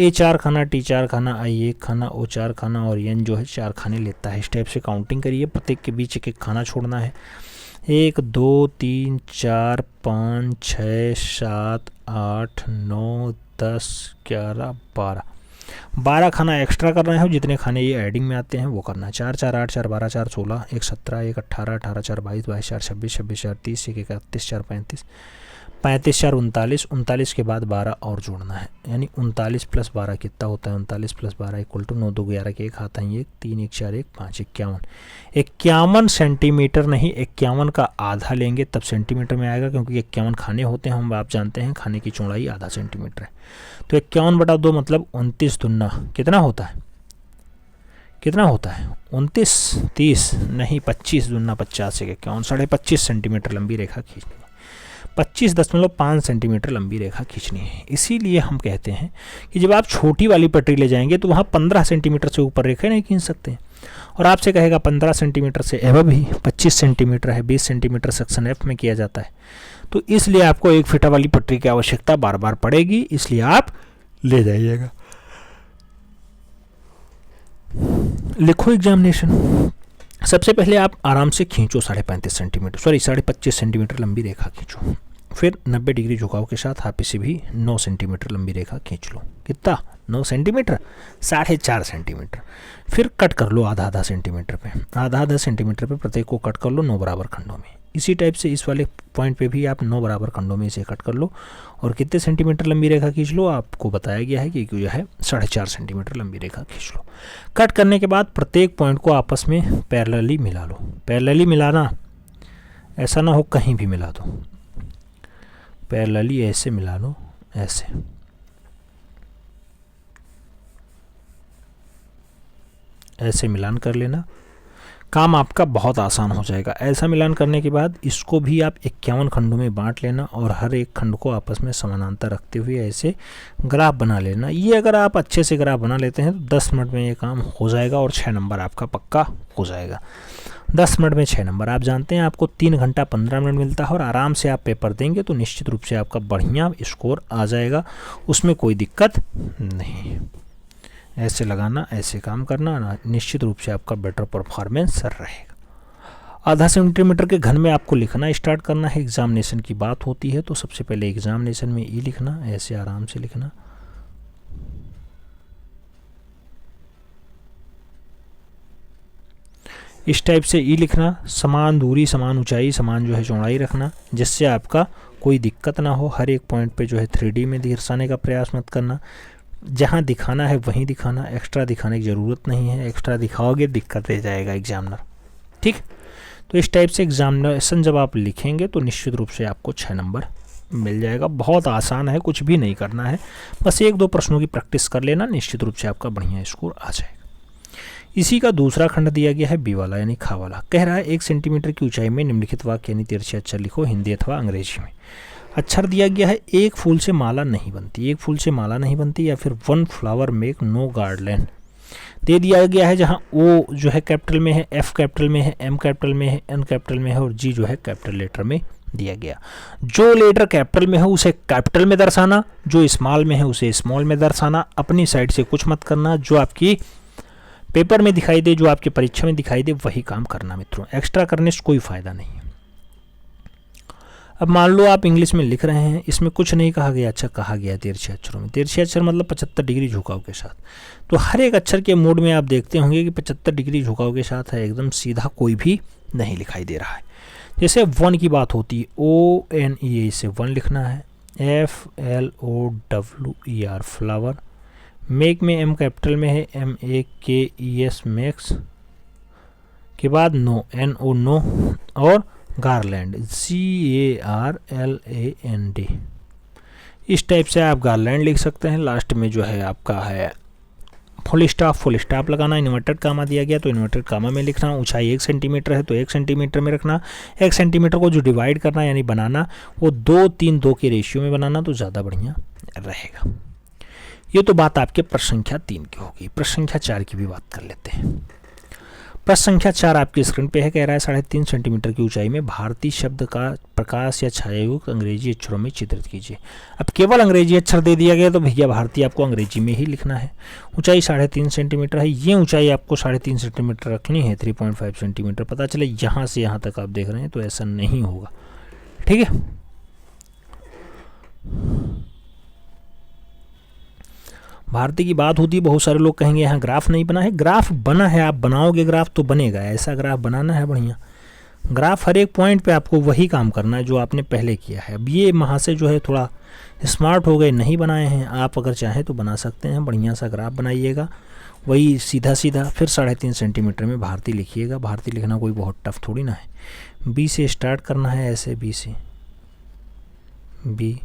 Speaker 1: A4 खाना, T4 खाना, I1 खाना, O4 खाना और N जो है 4 खाने लेता है। इस टाइप से काउंटिंग करिए, प्रत्येक के बीच एक एक खाना छोड़ना है। 1 2 3 4 5 6 7 8 9 10 11 12 खाना एक्स्ट्रा करना है। जितने खाने ये एडिंग में आते हैं वो करना है। 4 4 8 4 12 4 16 1 17 1 18 18 4 22 22 4 26 26 4 30 1 31 4 35 35 4 39 39 के बाद 12 और जोड़ना है, यानी 39 + 12 कितना होता है? 39 + 12 = 9 2 11 के 1 आता है 1 3 1 4 1 5 51। 51 सेंटीमीटर नहीं, 51 का आधा लेंगे तब सेंटीमीटर में आएगा, क्योंकि 51 खाने होते हैं। हम आप जानते हैं खाने की चौड़ाई आधा सेंटीमीटर है। तो 51/2 मतलब 29 दूना कितना होता है? कितना होता है? 29 30 नहीं, 25 दूना 50 1 51 25.5 सेंटीमीटर लंबी रेखा खींचनी है। 25.5 सेंटीमीटर लंबी रेखा खींचनी है। इसीलिए हम कहते हैं कि जब आप छोटी वाली पटरी ले जाएंगे तो वहाँ 15 सेंटीमीटर से ऊपर रेखा नहीं खींच सकते, और आपसे कहेगा 15 सेंटीमीटर से एबव ही 25 सेंटीमीटर है, 20 सेंटीमीटर सेक्शन एफ में किया जाता है। तो इसलिए आपको 1 फीटा वाली पटरी की आवश्यकता बार बार पड़ेगी, इसलिए आप ले जाइएगा। लिखो एग्जामिनेशन। सबसे पहले आप आराम से खींचो 25 सेंटीमीटर लंबी रेखा खींचो। फिर 90 डिग्री झुकाव के साथ आप इसे भी 9 सेंटीमीटर लंबी रेखा खींच लो। कितना? 9 सेंटीमीटर, 4.5 सेंटीमीटर। फिर कट कर लो आधा सेंटीमीटर पे, आधा सेंटीमीटर पे प्रत्येक को कट कर लो 9 बराबर खंडों में। इसी टाइप से इस वाले पॉइंट पे भी आप 9 बराबर खंडों में इसे कट कर लो और कितने सेंटीमीटर लंबी रेखा खींच लो? आपको बताया गया है कि जो है 4.5 सेंटीमीटर लंबी रेखा खींच लो। कट करने के बाद प्रत्येक पॉइंट को आपस में पैरेलली मिला लो। पैरेलली मिलाना, ऐसा ना हो कहीं भी मिला दो, पैरेलली ऐसे मिला लो, ऐसे मिलान कर लेना। काम आपका बहुत आसान हो जाएगा। ऐसा मिलान करने के बाद इसको भी आप 51 खंडों में बांट लेना और हर एक खंड को आपस में समानांतर रखते हुए ऐसे ग्राफ बना लेना। ये अगर आप अच्छे से ग्राफ बना लेते हैं तो 10 मिनट में ये काम हो जाएगा और 6 नंबर आपका पक्का हो जाएगा। 10 मिनट में 6 नंबर। आप जानते हैं आपको 3 घंटा 15 मिनट मिलता है और आराम से आप पेपर देंगे तो निश्चित रूप से आपका बढ़िया स्कोर आ जाएगा, उसमें कोई दिक्कत नहीं। ऐसे लगाना, ऐसे काम करना ना, निश्चित रूप से आपका बेटर परफॉर्मेंस रहेगा। आधा सेंटीमीटर के घन में आपको लिखना स्टार्ट करना है। एग्जामिनेशन की बात होती है तो सबसे पहले एग्जामिनेशन में ई लिखना, ऐसे आराम से लिखना। इस टाइप से ई लिखना, समान दूरी, समान ऊंचाई, समान जो है चौड़ाई रखना, जिससे आपका कोई दिक्कत ना हो। हर एक पॉइंट पे जो है 3D में दर्शाने का प्रयास मत करना। जहाँ दिखाना है वहीं दिखाना, एक्स्ट्रा दिखाने की ज़रूरत नहीं है। एक्स्ट्रा दिखाओगे दिक्कत दे जाएगा एग्जामिनर, ठीक। तो इस टाइप से एग्जामिनेशन जब आप लिखेंगे तो निश्चित रूप से आपको 6 नंबर मिल जाएगा। बहुत आसान है, कुछ भी नहीं करना है, बस 1-2 प्रश्नों की प्रैक्टिस कर लेना, निश्चित रूप से आपका बढ़िया स्कोर आ जाएगा। इसी का दूसरा खंड दिया गया है बी वाला, यानी खा वाला। कह रहा है 1 सेंटीमीटर की ऊंचाई में निम्नलिखित वाक्य यानी तिरछे अक्षर लिखो, हिंदी अथवा अंग्रेजी में। अक्षर दिया गया है एक फूल से माला नहीं बनती, एक फूल से माला नहीं बनती, या फिर 1 फ्लावर मेक नो गार्डन दे दिया गया है, जहां ओ जो है कैपिटल में है, एफ कैपिटल में है, एम कैपिटल में है, एन कैपिटल में है और जी जो है कैपिटल लेटर में दिया गया। जो लेटर कैपिटल में है उसे कैपिटल में दर्शाना, जो स्मॉल में है उसे स्मॉल में दर्शाना। अपनी साइड से कुछ मत करना, जो आपकी पेपर में दिखाई दे, जो आपकी परीक्षा में दिखाई दे वही काम करना मित्रों। एक्स्ट्रा करने से कोई फायदा नहीं है। अब मान लो आप इंग्लिश में लिख रहे हैं, इसमें कुछ नहीं कहा गया, अच्छा कहा गया तिरछे अक्षरों में। तिरछे अक्षर मतलब 75 डिग्री झुकाव के साथ। तो हर एक अक्षर के मोड में आप देखते होंगे कि 75 डिग्री झुकाव के साथ है, एकदम सीधा कोई भी नहीं दिखाई दे रहा है। जैसे वन की बात होती है, ONE इसे वन लिखना है, FLOWER फ्लावर, मेक में M कैपिटल में है, MAKES मैक्स के बाद नो, NO नो, और गारलैंड GARLAND। इस टाइप से आप गारलैंड लिख सकते हैं। लास्ट में जो है आपका है फुल स्टॉप लगाना। इन्वर्टेड कामा दिया गया तो इन्वर्टेड कामा में लिखना। ऊंचाई 1 सेंटीमीटर है तो 1 सेंटीमीटर में रखना। 1 सेंटीमीटर को जो डिवाइड करना यानी बनाना वो 2-3-2 के रेशियो में बनाना तो ज़्यादा बढ़िया रहेगा। ये तो बात आपके प्रश्न संख्या 3 की होगी। प्रश्न संख्या 4 की भी बात कर लेते हैं। प्रश्न संख्या 4 आपकी स्क्रीन पे है। कह रहा है 3.5 सेंटीमीटर की ऊंचाई में भारतीय शब्द का प्रकाश या छायायुक्त अंग्रेजी अक्षरों में चित्रित कीजिए। अब केवल अंग्रेजी अक्षर दे दिया गया तो भैया भारतीय आपको अंग्रेजी में ही लिखना है। ऊंचाई 3.5 सेंटीमीटर है। ये ऊंचाई आपको 3.5 सेंटीमीटर रखनी है। 3.5 सेंटीमीटर पता चले यहाँ से यहाँ तक आप देख रहे हैं तो ऐसा नहीं होगा, ठीक है। भारतीय की बात होती है, बहुत सारे लोग कहेंगे यहाँ ग्राफ नहीं बना है। ग्राफ बना है, आप बनाओगे ग्राफ तो बनेगा। ऐसा ग्राफ बनाना है बढ़िया। ग्राफ हर एक पॉइंट पे आपको वही काम करना है जो आपने पहले किया है। अब ये वहाँ से जो है थोड़ा स्मार्ट हो गए, नहीं बनाए हैं। आप अगर चाहें तो बना सकते हैं। बढ़िया सा ग्राफ बनाइएगा, वही सीधा सीधा। फिर 3.5 सेंटीमीटर में भारतीय लिखिएगा। भारतीय लिखना कोई बहुत टफ थोड़ी ना है। बी से स्टार्ट करना है, ऐसे बी से, बी।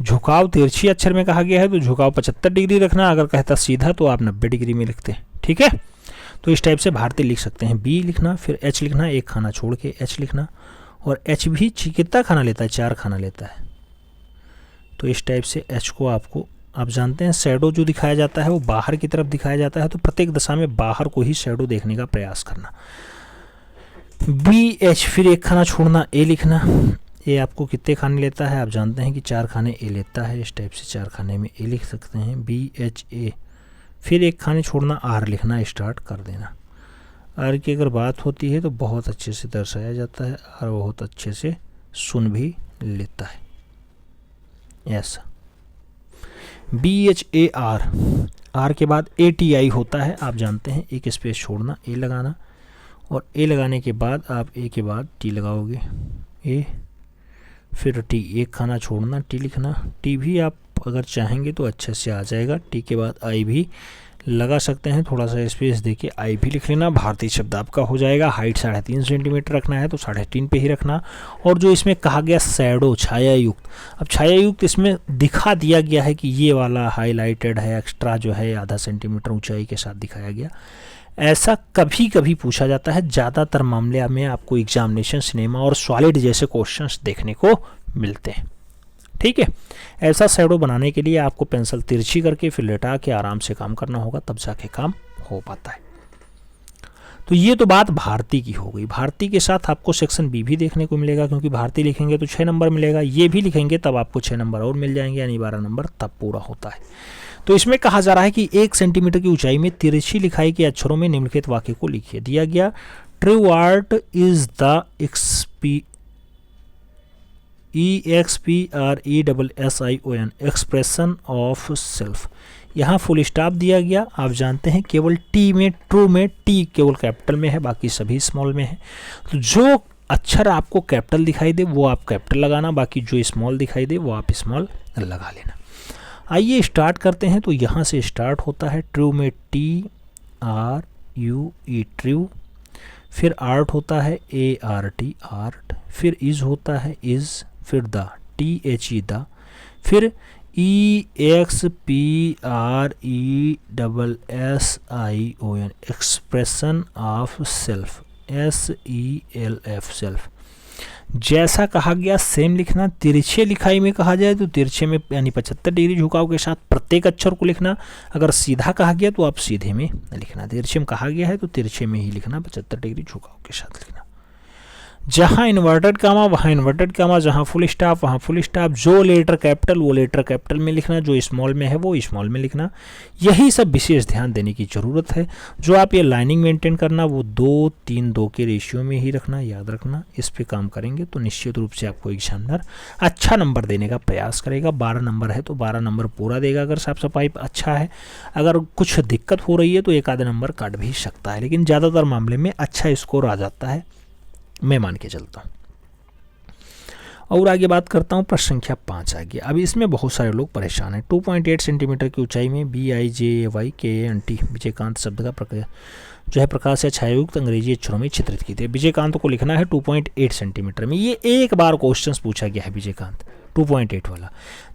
Speaker 1: झुकाव तिरछी अक्षर में कहा गया है तो झुकाव 75 डिग्री रखना। अगर कहता सीधा तो आप 90 डिग्री में लिखते हैं, ठीक है। तो इस टाइप से भारतीय लिख सकते हैं। बी लिखना, फिर एच लिखना, एक खाना छोड़ के एच लिखना। और एच भी कितना खाना लेता है? 4 खाना लेता है। तो इस टाइप से एच को आपको, आप जानते हैं शैडो जो दिखाया जाता है वो बाहर की तरफ दिखाया जाता है, तो प्रत्येक दशा में बाहर को ही शैडो देखने का प्रयास करना। बी एच, फिर एक खाना छोड़ना, ए लिखना। ए आपको कितने खाने लेता है? आप जानते हैं कि 4 खाने ए लेता है। इस टाइप से 4 खाने में ए लिख सकते हैं, BHA। फिर एक खाने छोड़ना, आर लिखना, स्टार्ट कर देना। आर की अगर बात होती है तो बहुत अच्छे से दर्शाया जाता है और बहुत अच्छे से सुन भी लेता है, ऐसा। BHAR, आर के बाद ATI होता है। आप जानते हैं, एक स्पेस छोड़ना, ए लगाना, और ए लगाने के बाद आप ए के बाद टी लगाओगे, ए, फिर टी, एक खाना छोड़ना, टी लिखना। टी भी आप अगर चाहेंगे तो अच्छे से आ जाएगा। टी के बाद आई भी लगा सकते हैं, थोड़ा सा स्पेस देके आई भी लिख लेना। भारतीय शब्द आपका हो जाएगा। हाइट 3.5 सेंटीमीटर रखना है तो 3.5 पे ही रखना। और जो इसमें कहा गया शैडो, छायायुक्त, अब छायायुक्त इसमें दिखा दिया गया है कि ये वाला हाईलाइटेड है, एक्स्ट्रा जो है 0.5 सेंटीमीटर ऊंचाई के साथ दिखाया गया। ऐसा कभी कभी पूछा जाता है। ज़्यादातर मामले में आपको एग्जामिनेशन, सिनेमा और सॉलिड जैसे क्वेश्चंस देखने को मिलते हैं, ठीक है। ऐसा शैडो बनाने के लिए आपको पेंसिल तिरछी करके फिर लेटा के आराम से काम करना होगा, तब जाके काम हो पाता है। तो ये तो बात भारतीय की हो गई। भारतीय के साथ आपको सेक्शन बी भी देखने को मिलेगा, क्योंकि भारतीय लिखेंगे तो 6 नंबर मिलेगा। ये भी लिखेंगे तब आपको 6 नंबर और मिल जाएंगे, यानी 12 नंबर तब पूरा होता है। तो इसमें कहा जा रहा है कि 1 सेंटीमीटर की ऊंचाई में तिरछी लिखाई के अक्षरों में निम्नलिखित वाक्य को लिखिए। दिया गया, true art is the EXPRESSION expression of self. यहाँ फुल स्टॉप दिया गया। आप जानते हैं केवल टी में, ट्रू में टी केवल कैपिटल में है, बाकी सभी स्मॉल में है। तो जो अक्षर आपको कैपिटल दिखाई दे वो आप कैपिटल लगाना, बाकी जो स्मॉल दिखाई दे वो आप स्मॉल लगा लेना। आइए स्टार्ट करते हैं। तो यहाँ से स्टार्ट होता है। ट्रू में TRUE ट्रू, फिर आर्ट होता है ART आर्ट, फिर इज होता है इज, फिर द THE द, फिर EXPRESSION expression of self, SELF self. जैसा कहा गया सेम लिखना। तिरछे लिखाई में कहा जाए तो तिरछे में यानी 75 डिग्री झुकाव के साथ प्रत्येक अक्षर को लिखना। अगर सीधा कहा गया तो आप सीधे में लिखना। तिरछे में कहा गया है तो तिरछे में ही लिखना, 75 डिग्री झुकाव के साथ लिखना। जहाँ इन्वर्टेड कामा वहाँ इन्वर्टेड कामा, जहाँ फुल स्टॉप वहाँ फुल स्टॉप, जो लेटर कैपिटल वो लेटर कैपिटल में लिखना, जो स्मॉल में है वो स्मॉल में लिखना, यही सब विशेष ध्यान देने की ज़रूरत है। जो आप ये लाइनिंग मेंटेन करना वो 2-3-2 के रेशियो में ही रखना, याद रखना। इस पे काम करेंगे तो निश्चित रूप से आपको एग्जामिनर अच्छा नंबर देने का प्रयास करेगा। 12 नंबर है तो 12 नंबर पूरा देगा अगर साफ सफाई अच्छा है। अगर कुछ दिक्कत हो रही है तो एक आधे नंबर काट भी सकता है, लेकिन ज़्यादातर मामले में अच्छा स्कोर आ जाता है, मैं मान के चलता हूँ। और आगे बात करता हूँ, प्रश्न संख्या 5 आ गया। अब इसमें बहुत सारे लोग परेशान हैं। 2.8 सेंटीमीटर की ऊंचाई में BIJAYKANT विजयकांत शब्द का जो है प्रकाश या छायायुक्त अंग्रेजी अक्षरों में चित्रित की थी। विजयकांत को लिखना है 2.8 सेंटीमीटर में। ये एक बार क्वेश्चन पूछा गया है विजयकांत 2.8 वाला।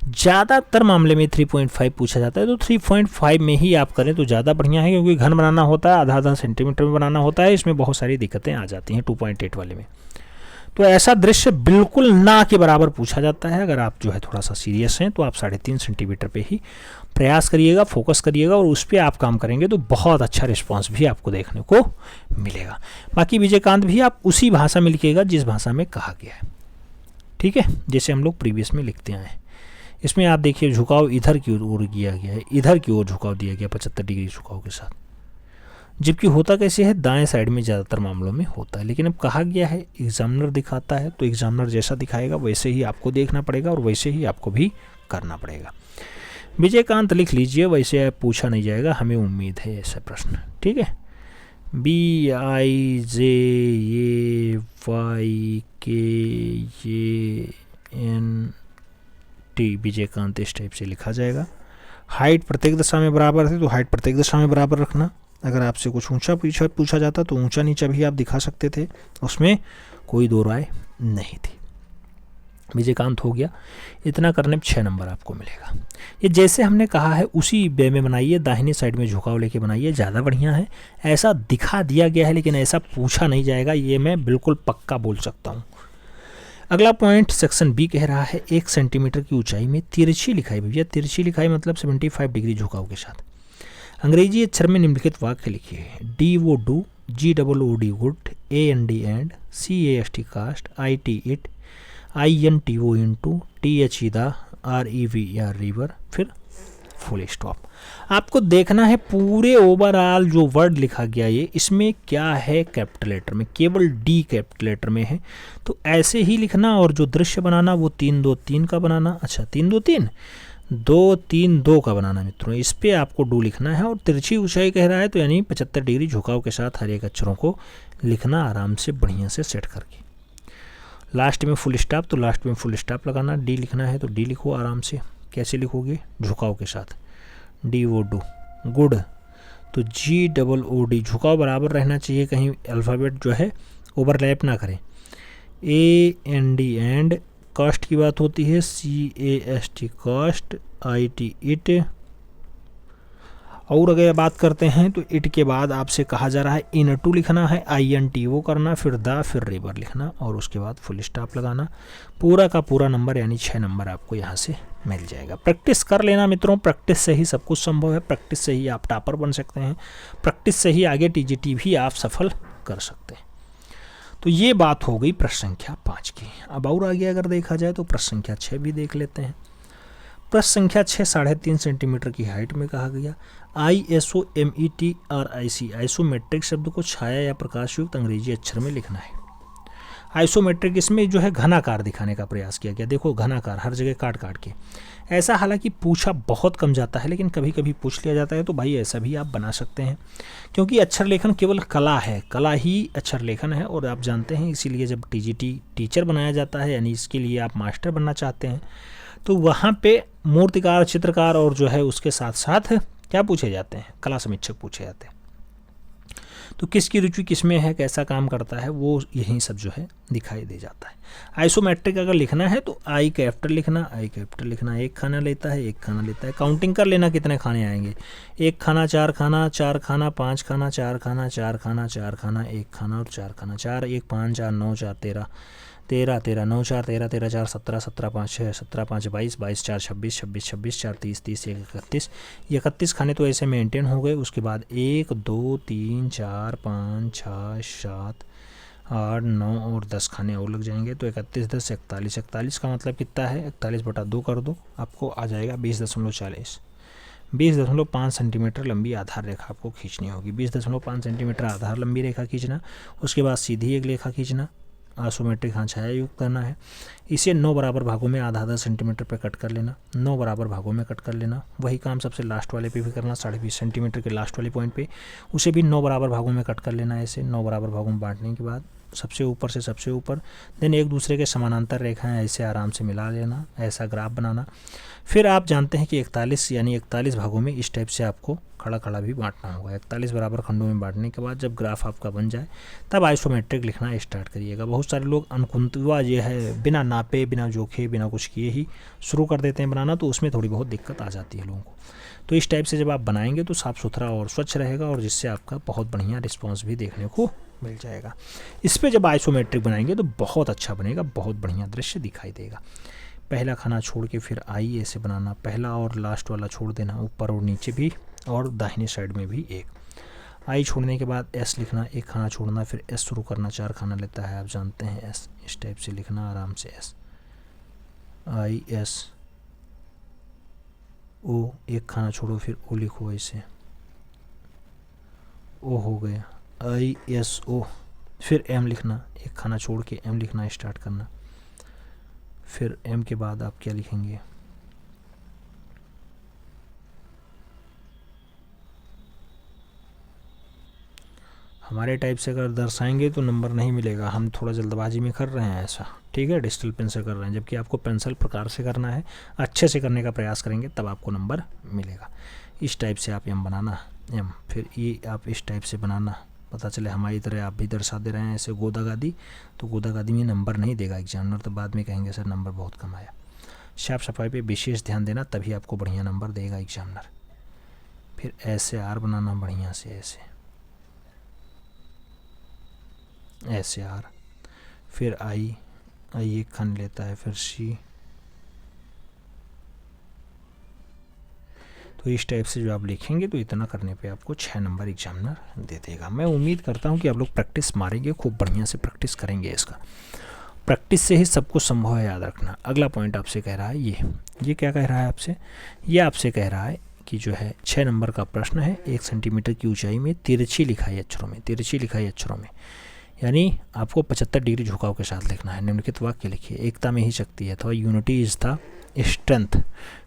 Speaker 1: ज़्यादातर मामले में 3.5 पूछा जाता है, तो 3.5 में ही आप करें तो ज़्यादा बढ़िया है, क्योंकि घन बनाना होता है, आधा सेंटीमीटर में बनाना होता है, इसमें बहुत सारी दिक्कतें आ जाती हैं 2.8 वाले में। तो ऐसा दृश्य बिल्कुल ना के बराबर पूछा जाता है। अगर आप जो है थोड़ा सा सीरियस हैं तो आप 3.5 सेंटीमीटर पे ही प्रयास करिएगा, फोकस करिएगा, और उस पर आप काम करेंगे तो बहुत अच्छा रिस्पांस भी आपको देखने को मिलेगा। बाकी विजयकांत भी आप उसी भाषा में लिखिएगा जिस भाषा में कहा गया है, ठीक है, जैसे हम लोग प्रीवियस में लिखते आए हैं। इसमें आप देखिए झुकाव इधर की ओर किया गया है, इधर की ओर झुकाव दिया गया 75 डिग्री झुकाव के साथ, जबकि होता कैसे है दाएं साइड में ज़्यादातर मामलों में होता है। लेकिन अब कहा गया है एग्जामिनर दिखाता है तो एग्जामिनर जैसा दिखाएगा वैसे ही आपको देखना पड़ेगा और वैसे ही आपको भी करना पड़ेगा। विजयकांत लिख लीजिए, वैसे पूछा नहीं जाएगा, हमें उम्मीद है ऐसा प्रश्न, ठीक है। BIJAYKANT विजयकांत इस टाइप से लिखा जाएगा। हाइट प्रत्येक दिशा में बराबर है तो हाइट प्रत्येक दिशा में बराबर रखना। अगर आपसे कुछ ऊंचा पूछा जाता तो ऊंचा नीचा भी आप दिखा सकते थे, उसमें कोई दो राय नहीं थी। विजयकांत हो गया। इतना करने पर 6 नंबर आपको मिलेगा। ये जैसे हमने कहा है उसी वे में बनाइए, दाहिनी साइड में झुकाव लेके बनाइए, ज़्यादा बढ़िया है। ऐसा दिखा दिया गया है लेकिन ऐसा पूछा नहीं जाएगा, ये मैं बिल्कुल पक्का बोल सकता हूँ। अगला पॉइंट सेक्शन बी कह रहा है 1 सेंटीमीटर की ऊंचाई में तिरछी लिखाई। भैया तिरछी लिखाई मतलब 75 डिग्री झुकाव के साथ अंग्रेजी अक्षर में निम्नलिखित वाक्य लिखिए। D वो do, GOOD good, AND and, CAST cast, IT it, INTO into, THE the, REVER river, फिर फुल स्टॉप। आपको देखना है पूरे ओवरऑल जो वर्ड लिखा गया ये इसमें क्या है कैपिटल लेटर में, केवल D कैपिटल लेटर में है, तो ऐसे ही लिखना। और जो दृश्य बनाना वो 3-2-3 का बनाना। अच्छा 3-2-3 2-3-2 का बनाना मित्रों, इस पे आपको डू लिखना है। और तिरछी ऊंचाई कह रहा है तो यानी 75 डिग्री झुकाव के साथ हर एक अक्षरों को लिखना आराम से बढ़िया से सेट करके। लास्ट में फुल स्टॉप तो लास्ट में फुल स्टॉप लगाना। डी लिखना है तो डी लिखो आराम से। कैसे लिखोगे? झुकाव के साथ। डी वो डू गुड तो GOOD झुकाव बराबर रहना चाहिए, कहीं अल्फ़ाबेट जो है ओवरलैप ना करें। AND एंड, कास्ट की बात होती है CAST कास्ट, IT इट। और अगर बात करते हैं तो इट के बाद आपसे कहा जा रहा है इनटू लिखना है, INTO करना, फिर द, फिर रिवर लिखना और उसके बाद फुल स्टॉप लगाना। पूरा का पूरा नंबर यानी 6 नंबर आपको यहाँ से मिल जाएगा। प्रैक्टिस कर लेना मित्रों, प्रैक्टिस से ही सब कुछ संभव है, प्रैक्टिस से ही आप टॉपर बन सकते हैं, प्रैक्टिस से ही आगे TGT भी आप सफल कर सकते हैं। तो ये बात हो गई प्रश्न संख्या 5 की। अब और आगे अगर देखा जाए तो प्रश्न संख्या 6 भी देख लेते हैं। प्रश्न संख्या 6 3.5 सेंटीमीटर की हाइट में कहा गया। ISOMETRIC आइसोमेट्रिक शब्द को छाया या प्रकाशयुक्त अंग्रेजी अक्षर में लिखना है। आइसोमेट्रिक इसमें जो है घनाकार दिखाने का प्रयास किया गया। देखो घनाकार हर जगह काट काट के, ऐसा हालांकि पूछा बहुत कम जाता है लेकिन कभी कभी पूछ लिया जाता है, तो भाई ऐसा भी आप बना सकते हैं, क्योंकि अक्षर लेखन केवल कला है, कला ही अक्षर लेखन है। और आप जानते हैं इसीलिए जब TGT टीचर बनाया जाता है, यानी इसके लिए आप मास्टर बनना चाहते हैं, तो वहाँ पे मूर्तिकार, चित्रकार और जो है उसके साथ साथ क्या पूछे जाते हैं, कला समीक्षक पूछे जाते हैं। तो किसकी रुचि किस में है, कैसा काम करता है, वो यही सब जो है दिखाई दे जाता है। आइसोमेट्रिक अगर लिखना है तो I कैपिटल लिखना, I कैपिटल लिखना। एक खाना लेता है, एक खाना लेता है, काउंटिंग कर लेना कितने खाने आएंगे। 1 खाना, 4 खाना, 4 खाना, 5 खाना, 4 खाना, 4 खाना, 4 खाना, 1 खाना और 4 खाना। 4 1 5 4 9 4 13 13 13 9 4 13 13 4 17 17 5 6 17 5 22 22 4 26 26 26 4 30 30 1 31। 31 खाने तो ऐसे मेंटेन हो गए। उसके बाद 1 2 3 4 5 6 7 8, 9 और 10 खाने और लग जाएंगे, तो 31, 10, 41। 41 का मतलब कितना है, 41/2 कर दो, आपको आ जाएगा 20.40। 20.5 सेंटीमीटर लंबी आधार रेखा आपको खींचनी होगी। 20.5 सेंटीमीटर आधार लंबी रेखा खींचना, उसके बाद सीधी एक रेखा खींचना, आइसोमेट्रिक हाँ छाया युक्त करना है। इसे 9 बराबर भागों में आधा सेंटीमीटर पे कट कर लेना, 9 बराबर भागों में कट कर लेना। वही काम सबसे लास्ट वाले पे भी करना, 20.5 सेंटीमीटर के लास्ट वाले पॉइंट पे, उसे भी 9 बराबर भागों में कट कर लेना है। ऐसे 9 बराबर भागों में बांटने के बाद सबसे ऊपर से सबसे ऊपर, देन एक दूसरे के समानांतर रेखाएं ऐसे आराम से मिला लेना, ऐसा ग्राफ बनाना। फिर आप जानते हैं कि 41 यानी 41 भागों में इस टाइप से आपको खड़ा खड़ा भी बांटना होगा। 41 बराबर खंडों में बांटने के बाद जब ग्राफ आपका बन जाए तब आइसोमेट्रिक लिखना स्टार्ट करिएगा। बहुत सारे लोग अनकुंतवा ये है बिना नापे, बिना जोखे, बिना कुछ किए ही शुरू कर देते हैं बनाना, तो उसमें थोड़ी बहुत दिक्कत आ जाती है लोगों को। तो इस टाइप से जब आप बनाएंगे तो साफ़ सुथरा और स्वच्छ रहेगा, और जिससे आपका बहुत बढ़िया रिस्पॉन्स भी देखने को मिल जाएगा। इस पर जब आइसोमेट्रिक बनाएंगे तो बहुत अच्छा बनेगा, बहुत बढ़िया दृश्य दिखाई देगा। पहला खाना छोड़ के फिर आई ऐसे बनाना, पहला और लास्ट वाला छोड़ देना, ऊपर और नीचे भी और दाहिने साइड में भी एक। आई छोड़ने के बाद एस लिखना, एक खाना छोड़ना, फिर एस शुरू करना, 4 खाना लेता है आप जानते हैं एस, इस टाइप से लिखना आराम से एस, आई एस ओ, एक खाना छोड़ो फिर ओ लिखो ऐसे, ओ हो गया, आई एस ओ। फिर एम लिखना, एक खाना छोड़ के एम लिखना स्टार्ट करना, फिर एम के बाद आप क्या लिखेंगे, हमारे टाइप से अगर दर्शाएंगे तो नंबर नहीं मिलेगा, हम थोड़ा जल्दबाजी में कर रहे हैं ऐसा, ठीक है, डिजिटल पेन से कर रहे हैं, जबकि आपको पेंसिल प्रकार से करना है, अच्छे से करने का प्रयास करेंगे तब आपको नंबर मिलेगा। इस टाइप से आप एम बनाना, एम, फिर ई आप इस टाइप से बनाना, पता चले हमारी तरह आप भी दर्शा दे रहे हैं ऐसे गोदा गादी, तो गोदा गादी में नंबर नहीं देगा एग्जामिनर, तो बाद में कहेंगे सर नंबर बहुत कम आया। साफ सफाई पे विशेष ध्यान देना, तभी आपको बढ़िया नंबर देगा एग्जामिनर। फिर ऐसे आर बनाना बढ़िया से, ऐसे आर, फिर आई एक खाने लेता है, फिर सी, तो इस टाइप से जो आप लिखेंगे तो इतना करने पे आपको 6 नंबर एग्जामिनर दे देगा। मैं उम्मीद करता हूँ कि आप लोग प्रैक्टिस मारेंगे, खूब बढ़िया से प्रैक्टिस करेंगे, इसका प्रैक्टिस से ही सब कुछ संभव है, याद रखना। अगला पॉइंट आपसे कह रहा है ये क्या कह रहा है आपसे, ये आपसे कह रहा है कि जो है 6 नंबर का प्रश्न है, 1 सेंटीमीटर की ऊंचाई में तिरछी लिखाई अक्षरों में, यानी आपको 75 डिग्री झुकाव के साथ लिखना है। निम्नलिखित वाक्य लिखिए, एकता में ही शक्ति है, अथवा यूनिटी इज द स्ट्रेंथ,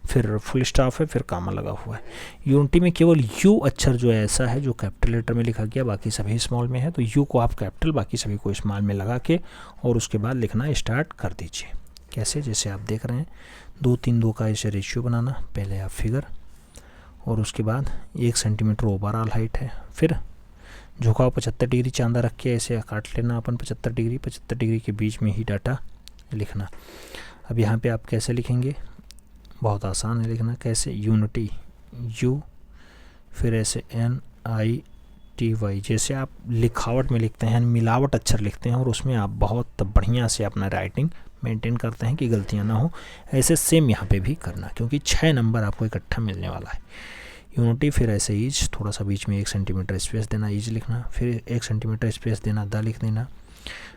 Speaker 1: फिर फुल स्टॉप है, फिर कामा लगा हुआ है। यूनिटी में केवल यू अक्षर जो है ऐसा है जो कैपिटल लेटर में लिखा गया, बाकी सभी स्मॉल में है, तो यू को आप कैपिटल, बाकी सभी को स्मॉल में लगा के और उसके बाद लिखना स्टार्ट कर दीजिए। कैसे, जैसे आप देख रहे हैं 2, 3, 2 का ऐसे रेशियो बनाना, पहले आप फिगर, और उसके बाद 1 सेंटीमीटर ओवरऑल हाइट है, फिर झुकाव 75 डिग्री चांदा रख के ऐसे काट लेना अपन 75 डिग्री के बीच में ही डाटा लिखना। अब यहाँ पे आप कैसे लिखेंगे, बहुत आसान है लिखना, कैसे, यूनिटी, यू, फिर ऐसे NITY, जैसे आप लिखावट में लिखते हैं, मिलावट अक्षर लिखते हैं और उसमें आप बहुत बढ़िया से अपना राइटिंग मेंटेन करते हैं कि गलतियाँ ना हो, ऐसे सेम यहाँ पे भी करना, क्योंकि 6 नंबर आपको इकट्ठा मिलने वाला है। यूनिटी, फिर ऐसे ईज, थोड़ा सा बीच में 1 सेंटीमीटर स्पेस देना, ईज लिखना, फिर 1 सेंटीमीटर स्पेस देना, द लिख देना,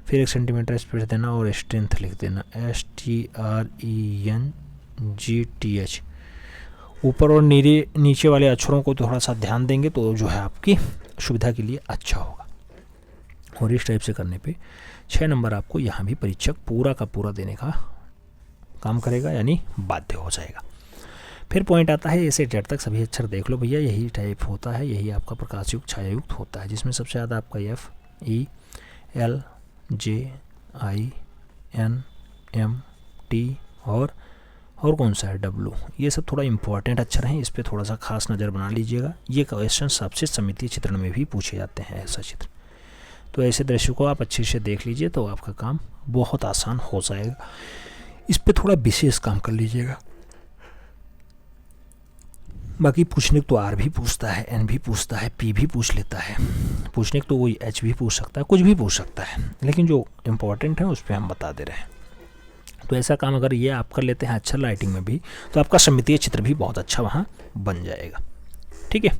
Speaker 1: फिर 1 सेंटीमीटर स्पेस देना और स्ट्रेंथ लिख देना, STRENGTH। ऊपर और नीचे वाले अक्षरों को थोड़ा सा ध्यान देंगे तो जो है आपकी सुविधा के लिए अच्छा होगा। और इस टाइप से करने पे 6 नंबर आपको यहाँ भी परीक्षक पूरा का पूरा देने का काम करेगा, यानी बाध्य हो जाएगा। फिर पॉइंट आता है ऐसे जेड तक सभी अक्षर देख लो भैया, यही टाइप होता है, यही आपका प्रकाश युक्त छाया युक्त होता है, जिसमें सबसे ज़्यादा आपका FEL JINMT और कौन सा है W, ये सब थोड़ा इंपॉर्टेंट अक्षर हैं, इस पर थोड़ा सा खास नज़र बना लीजिएगा। ये क्वेश्चन सबसे समितीय चित्रण में भी पूछे जाते हैं, ऐसा चित्र, तो ऐसे दृश्य को आप अच्छे से देख लीजिए तो आपका काम बहुत आसान हो जाएगा। इस पर थोड़ा विशेष काम कर लीजिएगा। बाकी पूछने तो R भी पूछता है, N भी पूछता है, P भी पूछ लेता है, पूछने तो वही H भी पूछ सकता है, कुछ भी पूछ सकता है, लेकिन जो इम्पोर्टेंट है उस पर हम बता दे रहे हैं। तो ऐसा काम अगर ये आप कर लेते हैं अक्षर राइटिंग में भी, तो आपका समितीय चित्र भी बहुत अच्छा वहाँ बन जाएगा। ठीक है,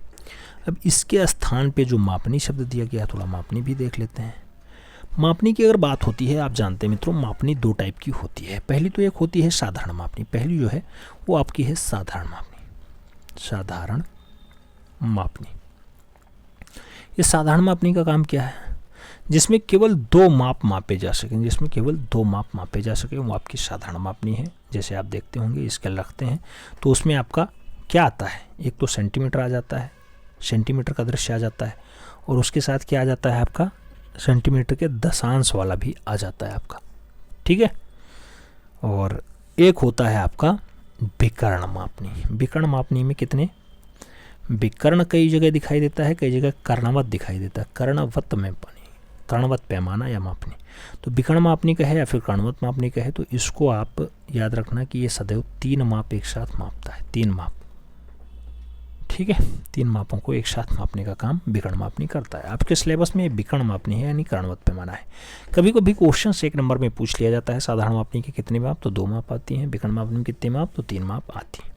Speaker 1: अब इसके स्थान पे जो मापनी शब्द दिया गया है, थोड़ा मापनी भी देख लेते हैं। मापनी की अगर बात होती है, आप जानते हैं मित्रों, मापनी दो टाइप की होती है। पहली तो एक होती है साधारण मापनी। पहली जो है वो आपकी है साधारण मापनी। साधारण मापनी, ये साधारण मापनी का काम क्या है? जिसमें केवल दो माप मापे जा सकें, जिसमें केवल दो माप मापे जा सके, वो आपकी साधारण मापनी है। जैसे आप देखते होंगे स्केल रखते हैं तो उसमें आपका क्या आता है, एक तो सेंटीमीटर आ जाता है, सेंटीमीटर का दृश्य आ जाता है, और उसके साथ क्या आ जाता है आपका, सेंटीमीटर के दशांश वाला भी आ जाता है आपका, ठीक है। और एक होता है आपका विकर्ण मापनी। विकर्ण मापनी में कितने विकर्ण कई जगह दिखाई देता है, कई जगह कर्णवत दिखाई देता है। कर्णवत में पानी, कर्णवत पैमाना या मापनी। तो विकर्ण मापनी का है या फिर कर्णवत मापनी का है, तो इसको आप याद रखना कि ये सदैव 3 माप एक साथ मापता है। 3 माप, ठीक है। 3 मापों को एक साथ मापने का काम विकर्ण मापनी करता है। आपके सिलेबस में विकर्ण मापनी है यानी कर्णवत पैमाना है। कभी कभी क्वेश्चन 1 नंबर में पूछ लिया जाता है साधारण मापनी के कितने माप, तो 2 माप आती हैं। विकर्ण मापनी में कितने माप, तो 3 माप आती हैं।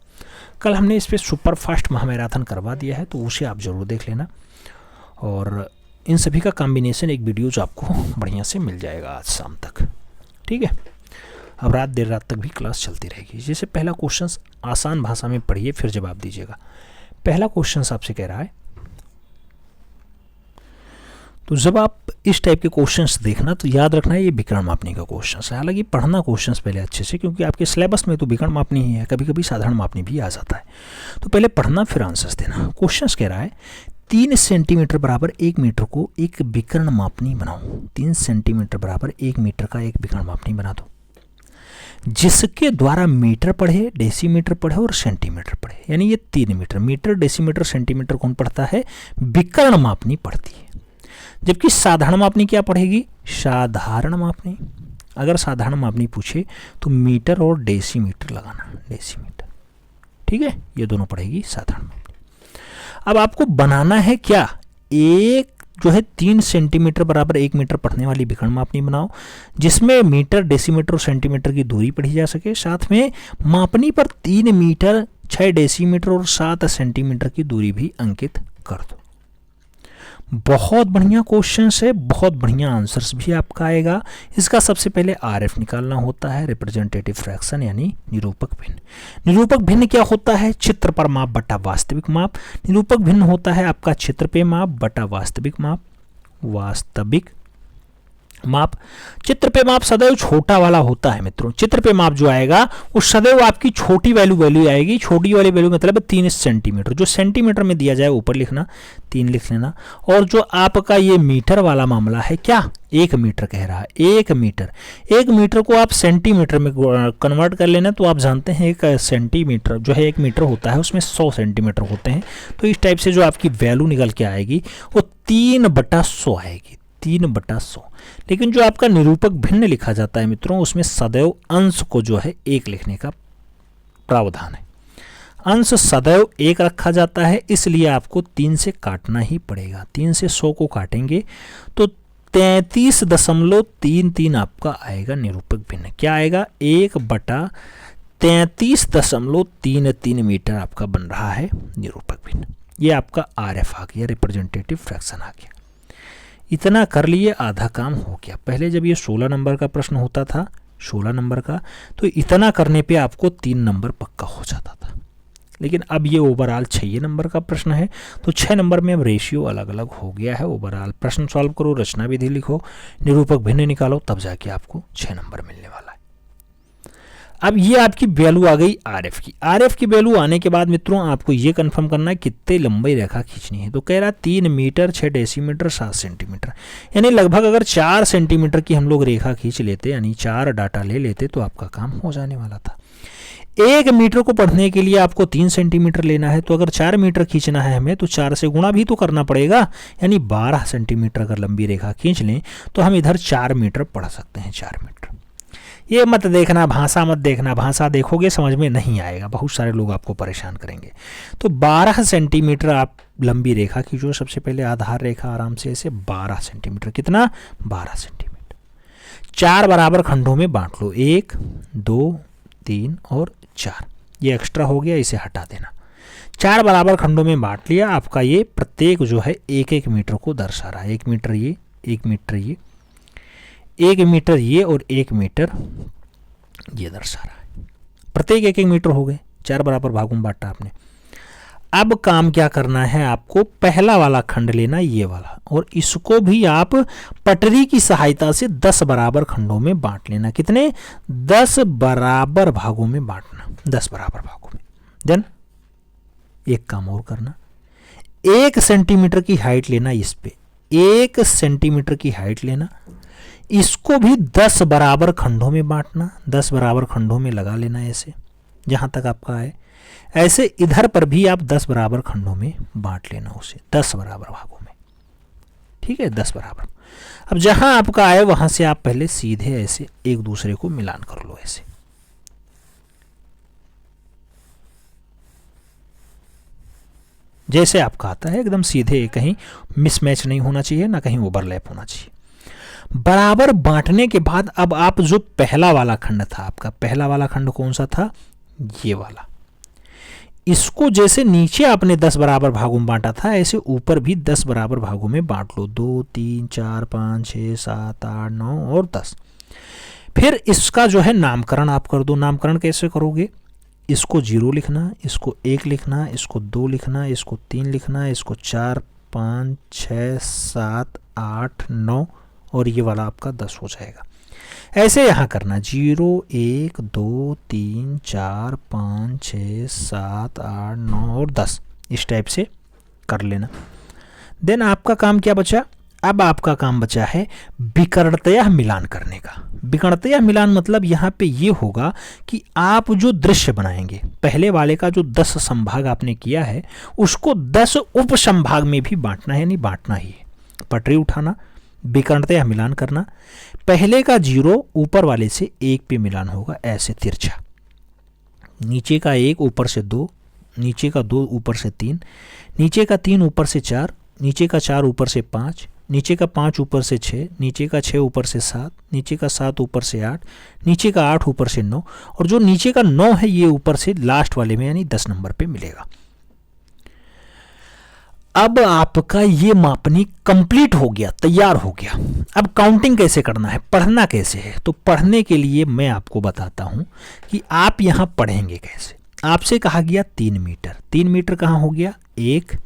Speaker 1: कल हमने इस पर सुपर फास्ट महामैराथन करवा दिया है, तो उसे आप ज़रूर देख लेना। और इन सभी का कॉम्बिनेशन एक वीडियो जो आपको बढ़िया से मिल जाएगा आज शाम तक, ठीक है। अब रात देर रात तक भी क्लास चलती रहेगी। जैसे पहला क्वेश्चन आसान भाषा में पढ़िए, फिर जवाब दीजिएगा। पहला क्वेश्चन आपसे कह रहा है, तो जब आप इस टाइप के क्वेश्चंस देखना तो याद रखना है ये विकर्ण मापनी का क्वेश्चन है। हालांकि पढ़ना क्वेश्चंस पहले अच्छे से, क्योंकि आपके सिलेबस में तो विकर्ण मापनी ही है, कभी कभी साधारण मापनी भी आ जाता है। तो पहले पढ़ना फिर आंसर्स देना। क्वेश्चन कह रहा है 3 सेंटीमीटर बराबर 1 मीटर को एक विकर्ण मापनी बनाओ। 3 सेंटीमीटर बराबर 1 मीटर का एक विकर्ण मापनी बना दो, जिसके द्वारा मीटर पढ़े, डेसीमीटर पढ़े और सेंटीमीटर पढ़े। यानी ये 3 मीटर, मीटर, डेसीमीटर, सेंटीमीटर कौन पढ़ता है, विकर्ण मापनी पढ़ती है। जबकि साधारण मापनी क्या पढ़ेगी, साधारण मापनी। अगर साधारण मापनी पूछे तो मीटर और डेसीमीटर लगाना, डेसीमीटर, ठीक है। ये दोनों पढ़ेगी साधारण मापनी। अब आपको बनाना है क्या, एक जो है 3 सेंटीमीटर बराबर 1 मीटर पढ़ने वाली विकर्ण मापनी बनाओ, जिसमें मीटर, डेसीमीटर और सेंटीमीटर की दूरी पढ़ी जा सके। साथ में मापनी पर 3 मीटर, 6 डेसीमीटर और 7 सेंटीमीटर की दूरी भी अंकित कर दो। बहुत बढ़िया क्वेश्चन है, बहुत बढ़िया आंसर्स भी आपका आएगा। इसका सबसे पहले आरएफ निकालना होता है, रिप्रेजेंटेटिव फ्रैक्शन यानी निरूपक भिन्न। निरूपक भिन्न क्या होता है, चित्र पर माप बटा वास्तविक माप। निरूपक भिन्न होता है आपका चित्र पे माप बटा वास्तविक माप, वास्तविक माप। चित्र पे माप सदैव छोटा वाला होता है मित्रों। चित्र पे माप जो आएगा वो सदैव आपकी छोटी वैल्यू आएगी। छोटी वाली वैल्यू मतलब 3 सेंटीमीटर। जो सेंटीमीटर में दिया जाए ऊपर लिखना, 3 लिख लेना। और जो आपका ये मीटर वाला मामला है, क्या 1 मीटर कह रहा है, 1 मीटर। 1 मीटर को आप सेंटीमीटर में कन्वर्ट कर लेना, तो आप जानते हैं एक सेंटीमीटर जो है 1 मीटर होता है, उसमें 100 सेंटीमीटर होते हैं। तो इस टाइप से जो आपकी वैल्यू निकल के आएगी वो 3/100 आएगी, 3/100। लेकिन जो आपका निरूपक भिन्न लिखा जाता है मित्रों, उसमें सदैव अंश को जो है 1 लिखने का प्रावधान है। अंश सदैव 1 रखा जाता है, इसलिए आपको 3 से काटना ही पड़ेगा। 3 से 100 को काटेंगे तो 33.33 आपका आएगा निरूपक भिन्न। क्या आएगा, 1/33.33 मीटर आपका बन रहा है निरूपक भिन्न। ये आपका आरएफ आ गया, रिप्रेजेंटेटिव फ्रैक्शन आ गया। इतना कर लिए, आधा काम हो गया। पहले जब ये 16 नंबर का प्रश्न होता था, 16 नंबर का, तो इतना करने पे आपको 3 नंबर पक्का हो जाता था। लेकिन अब ये ओवरऑल 6 नंबर का प्रश्न है, तो 6 नंबर में अब रेशियो अलग अलग हो गया है। ओवरऑल प्रश्न सॉल्व करो, रचना विधि लिखो, निरूपक भिन्न निकालो, तब जाके आपको 6 नंबर मिलने वाला है। अब ये आपकी वैल्यू आ गई आरएफ की। आरएफ की वैल्यू आने के बाद मित्रों आपको ये कंफर्म करना है कितने लंबी रेखा खींचनी है। तो कह रहा 3 मीटर, 6 डेसीमीटर, 7 सेंटीमीटर, यानी लगभग अगर 4 सेंटीमीटर की हम लोग रेखा खींच लेते, यानी 4 डाटा ले लेते, तो आपका काम हो जाने वाला था। 1 मीटर को पढ़ने के लिए आपको 3 सेंटीमीटर लेना है, तो अगर 4 मीटर खींचना है हमें, तो 4 से गुणा भी तो करना पड़ेगा, यानी 12 सेंटीमीटर अगर लंबी रेखा खींच लें तो हम इधर 4 मीटर पढ़ सकते हैं। 4 मीटर। ये मत देखना, भाषा मत देखना, भाषा देखोगे समझ में नहीं आएगा, बहुत सारे लोग आपको परेशान करेंगे। तो 12 सेंटीमीटर आप लंबी रेखा खींचो। सबसे पहले आधार रेखा आराम से ऐसे 12 सेंटीमीटर, कितना, 12 सेंटीमीटर। 4 बराबर खंडों में बांट लो, 1, 2, 3 और 4। ये एक्स्ट्रा हो गया, इसे हटा देना। 4 बराबर खंडों में बांट लिया। आपका ये प्रत्येक जो है 1-1 मीटर को दर्शा रहा है। 1 मीटर ये, 1 मीटर ये, 1 मीटर ये और 1 मीटर ये दर्शा रहा है। प्रत्येक 1-1 मीटर हो गए, 4 बराबर भागों में बांटा आपने। अब काम क्या करना है, आपको पहला वाला खंड लेना, ये वाला, और इसको भी आप पटरी की सहायता से 10 बराबर खंडों में बांट लेना। कितने? 10 बराबर भागों में बांटना, 10 बराबर भागों में। देन एक काम और करना, 1 सेंटीमीटर की हाइट लेना, इस पे 1 सेंटीमीटर की हाइट लेना, इसको भी 10 बराबर खंडों में बांटना, 10 बराबर खंडों में लगा लेना ऐसे, जहां तक आपका है। ऐसे इधर पर भी आप 10 बराबर खंडों में बांट लेना उसे, 10 बराबर भागों में। ठीक है, 10 बराबर। अब जहां आपका आए वहां से आप पहले सीधे ऐसे एक दूसरे को मिलान कर लो ऐसे। जैसे आपका आता है एकदम सीधे, कहीं मिसमैच नहीं होना चाहिए, ना कहीं ओवरलैप होना चाहिए। बराबर बांटने के बाद अब आप जो पहला वाला खंड था आपका, पहला वाला खंड कौन सा था? ये वाला। इसको जैसे नीचे आपने 10 बराबर भागों में बांटा था, ऐसे ऊपर भी 10 बराबर भागों में बांट लो। 2 3 4 5 6 7 8 9 और 10। फिर इसका जो है नामकरण आप कर दो। नामकरण कैसे करोगे? इसको 0 लिखना, इसको 1 लिखना, इसको 2 लिखना, इसको 3 लिखना, इसको 4 5 6 7 8 9 और ये वाला आपका 10 हो जाएगा। ऐसे यहाँ करना, 0 1 2 3 4 5 6 7 8 9 और 10, इस टाइप से कर लेना। देन आपका काम क्या बचा? अब आपका काम बचा है विकर्णतया मिलान करने का। विकर्णतया मिलान मतलब यहाँ पे ये होगा कि आप जो दृश्य बनाएंगे, पहले वाले का जो 10 संभाग आपने किया है उसको 10 उप संभाग में भी बांटना है, यानी बांटना ही है। पटरी उठाना, विकर्णतया मिलान करना, पहले का 0 ऊपर वाले से 1 पे मिलान होगा ऐसे तिरछा, नीचे का 1 ऊपर से 2, नीचे का 2 ऊपर से 3, नीचे का 3 ऊपर से 4, नीचे का 4 ऊपर से 5, नीचे का 5 ऊपर से 6, नीचे का 6 ऊपर से 7, नीचे का 7 ऊपर से 8, नीचे का 8 ऊपर से 9 और जो नीचे का 9 है ये ऊपर से लास्ट वाले में यानी 10 नंबर पे मिलेगा। अब आपका ये मापनी कंप्लीट हो गया, तैयार हो गया। अब काउंटिंग कैसे करना है, पढ़ना कैसे है, तो पढ़ने के लिए मैं आपको बताता हूं कि आप यहां पढ़ेंगे कैसे। आपसे कहा गया 3 मीटर, 3 मीटर कहां हो गया? 1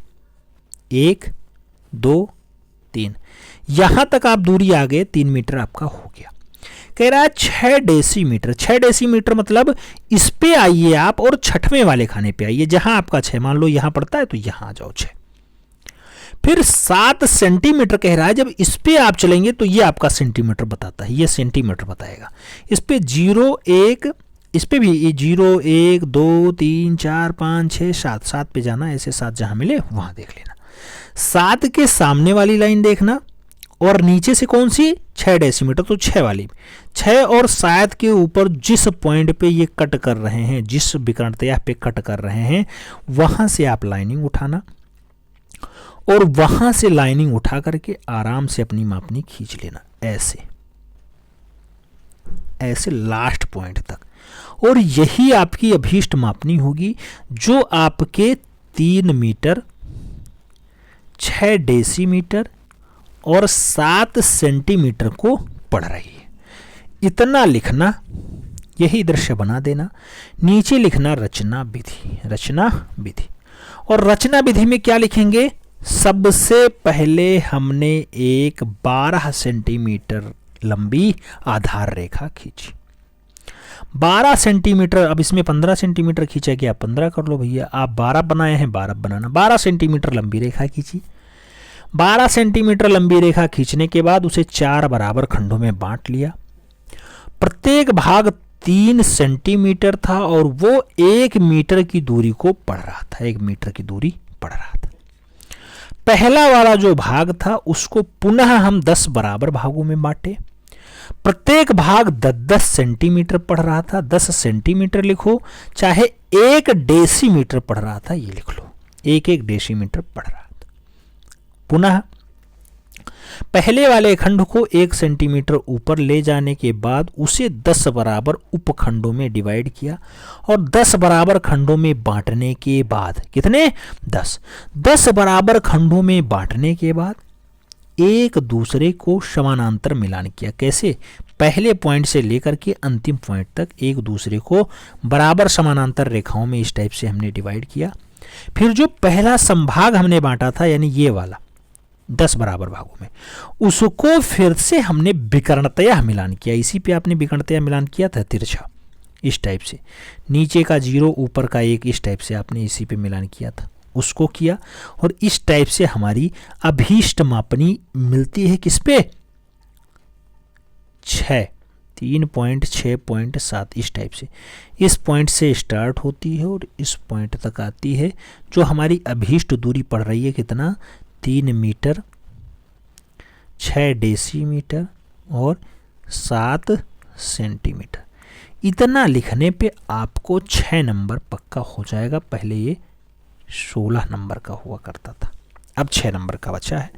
Speaker 1: 1 2 3, यहां तक आप दूरी आ गए, 3 मीटर आपका हो गया। कह रहा है 6 डेसीमीटर, 6 डेसीमीटर मतलब इस पे आइए आप और छठवें वाले खाने पे आइए, जहां आपका 6 मान लो यहां पड़ता है तो यहां आ जाओ 6। फिर 7 सेंटीमीटर कह रहा है, जब इस पे आप चलेंगे तो ये आपका सेंटीमीटर बताता है, ये सेंटीमीटर बताएगा। इस पे 0 1, इस पे भी ये 0 1 2 3 4 5 6 7, 7 पे जाना, ऐसे 7 जहां मिले वहां देख लेना। 7 के सामने वाली लाइन देखना और नीचे से कौन सी? 6 डेसीमीटर, तो 6 वाली, 6 और 7 के ऊपर जिस पॉइंट पे ये कट कर रहे हैं, जिस विकर्णतया पे कट कर रहे हैं, वहां से आप लाइनिंग उठाना और वहां से लाइनिंग उठा करके आराम से अपनी मापनी खींच लेना ऐसे ऐसे लास्ट पॉइंट तक, और यही आपकी अभीष्ट मापनी होगी जो आपके 3 मीटर 6 डेसीमीटर और 7 सेंटीमीटर को पड़ रही है। इतना लिखना, यही दृश्य बना देना। नीचे लिखना रचना विधि, रचना विधि। और रचना विधि में क्या लिखेंगे? सबसे पहले हमने एक 12 सेंटीमीटर लंबी आधार रेखा खींची, 12 सेंटीमीटर। अब इसमें 15 सेंटीमीटर खींचा गया, 15 कर लो भैया। आप 12 बनाए हैं, 12 बनाना। 12 सेंटीमीटर लंबी रेखा खींची। 12 सेंटीमीटर लंबी रेखा खींचने के बाद उसे 4 बराबर खंडों में बांट लिया। प्रत्येक भाग 3 सेंटीमीटर था और वो 1 मीटर की दूरी को पढ़ रहा था, 1 मीटर की दूरी पढ़ रहा था। पहला वाला जो भाग था उसको पुनः हम 10 बराबर भागों में बांटे। प्रत्येक भाग 10-10 सेंटीमीटर पढ़ रहा था। 10 सेंटीमीटर लिखो, चाहे 1 डेसीमीटर पढ़ रहा था ये लिख लो, 1-1 डेसीमीटर पढ़ रहा था। पुनः पहले वाले खंड को 1 सेंटीमीटर ऊपर ले जाने के बाद उसे 10 बराबर उपखंडों में डिवाइड किया और 10 बराबर खंडों में बांटने के बाद, कितने? 10 बराबर खंडों में बांटने के बाद एक दूसरे को समानांतर मिलान किया। कैसे? पहले पॉइंट से लेकर के अंतिम पॉइंट तक एक दूसरे को बराबर समानांतर रेखाओं में इस टाइप से हमने डिवाइड किया। फिर जो पहला संभाग हमने बांटा था यानी ये वाला 10 बराबर भागों में, उसको फिर से हमने विकर्णतया मिलान किया। इसी पे आपने विकर्णतया मिलान किया था तिरछा, इस टाइप से नीचे का 0 ऊपर का 1, इस टाइप से आपने इसी पे मिलान किया था, उसको किया। और इस टाइप से हमारी अभीष्ट मापनी मिलती है किस पे? 6, 3.6.7 इस टाइप से। इस पॉइंट से स्टार्ट होती है और इस पॉइंट तक आती है। जो हमारी अभीष्ट दूरी पड़ रही है कितना? 3 मीटर, 6 डेसीमीटर और 7 सेंटीमीटर। इतना लिखने पे आपको 6 नंबर पक्का हो जाएगा। पहले ये 16 नंबर का हुआ करता था, अब 6 नंबर का बचा है।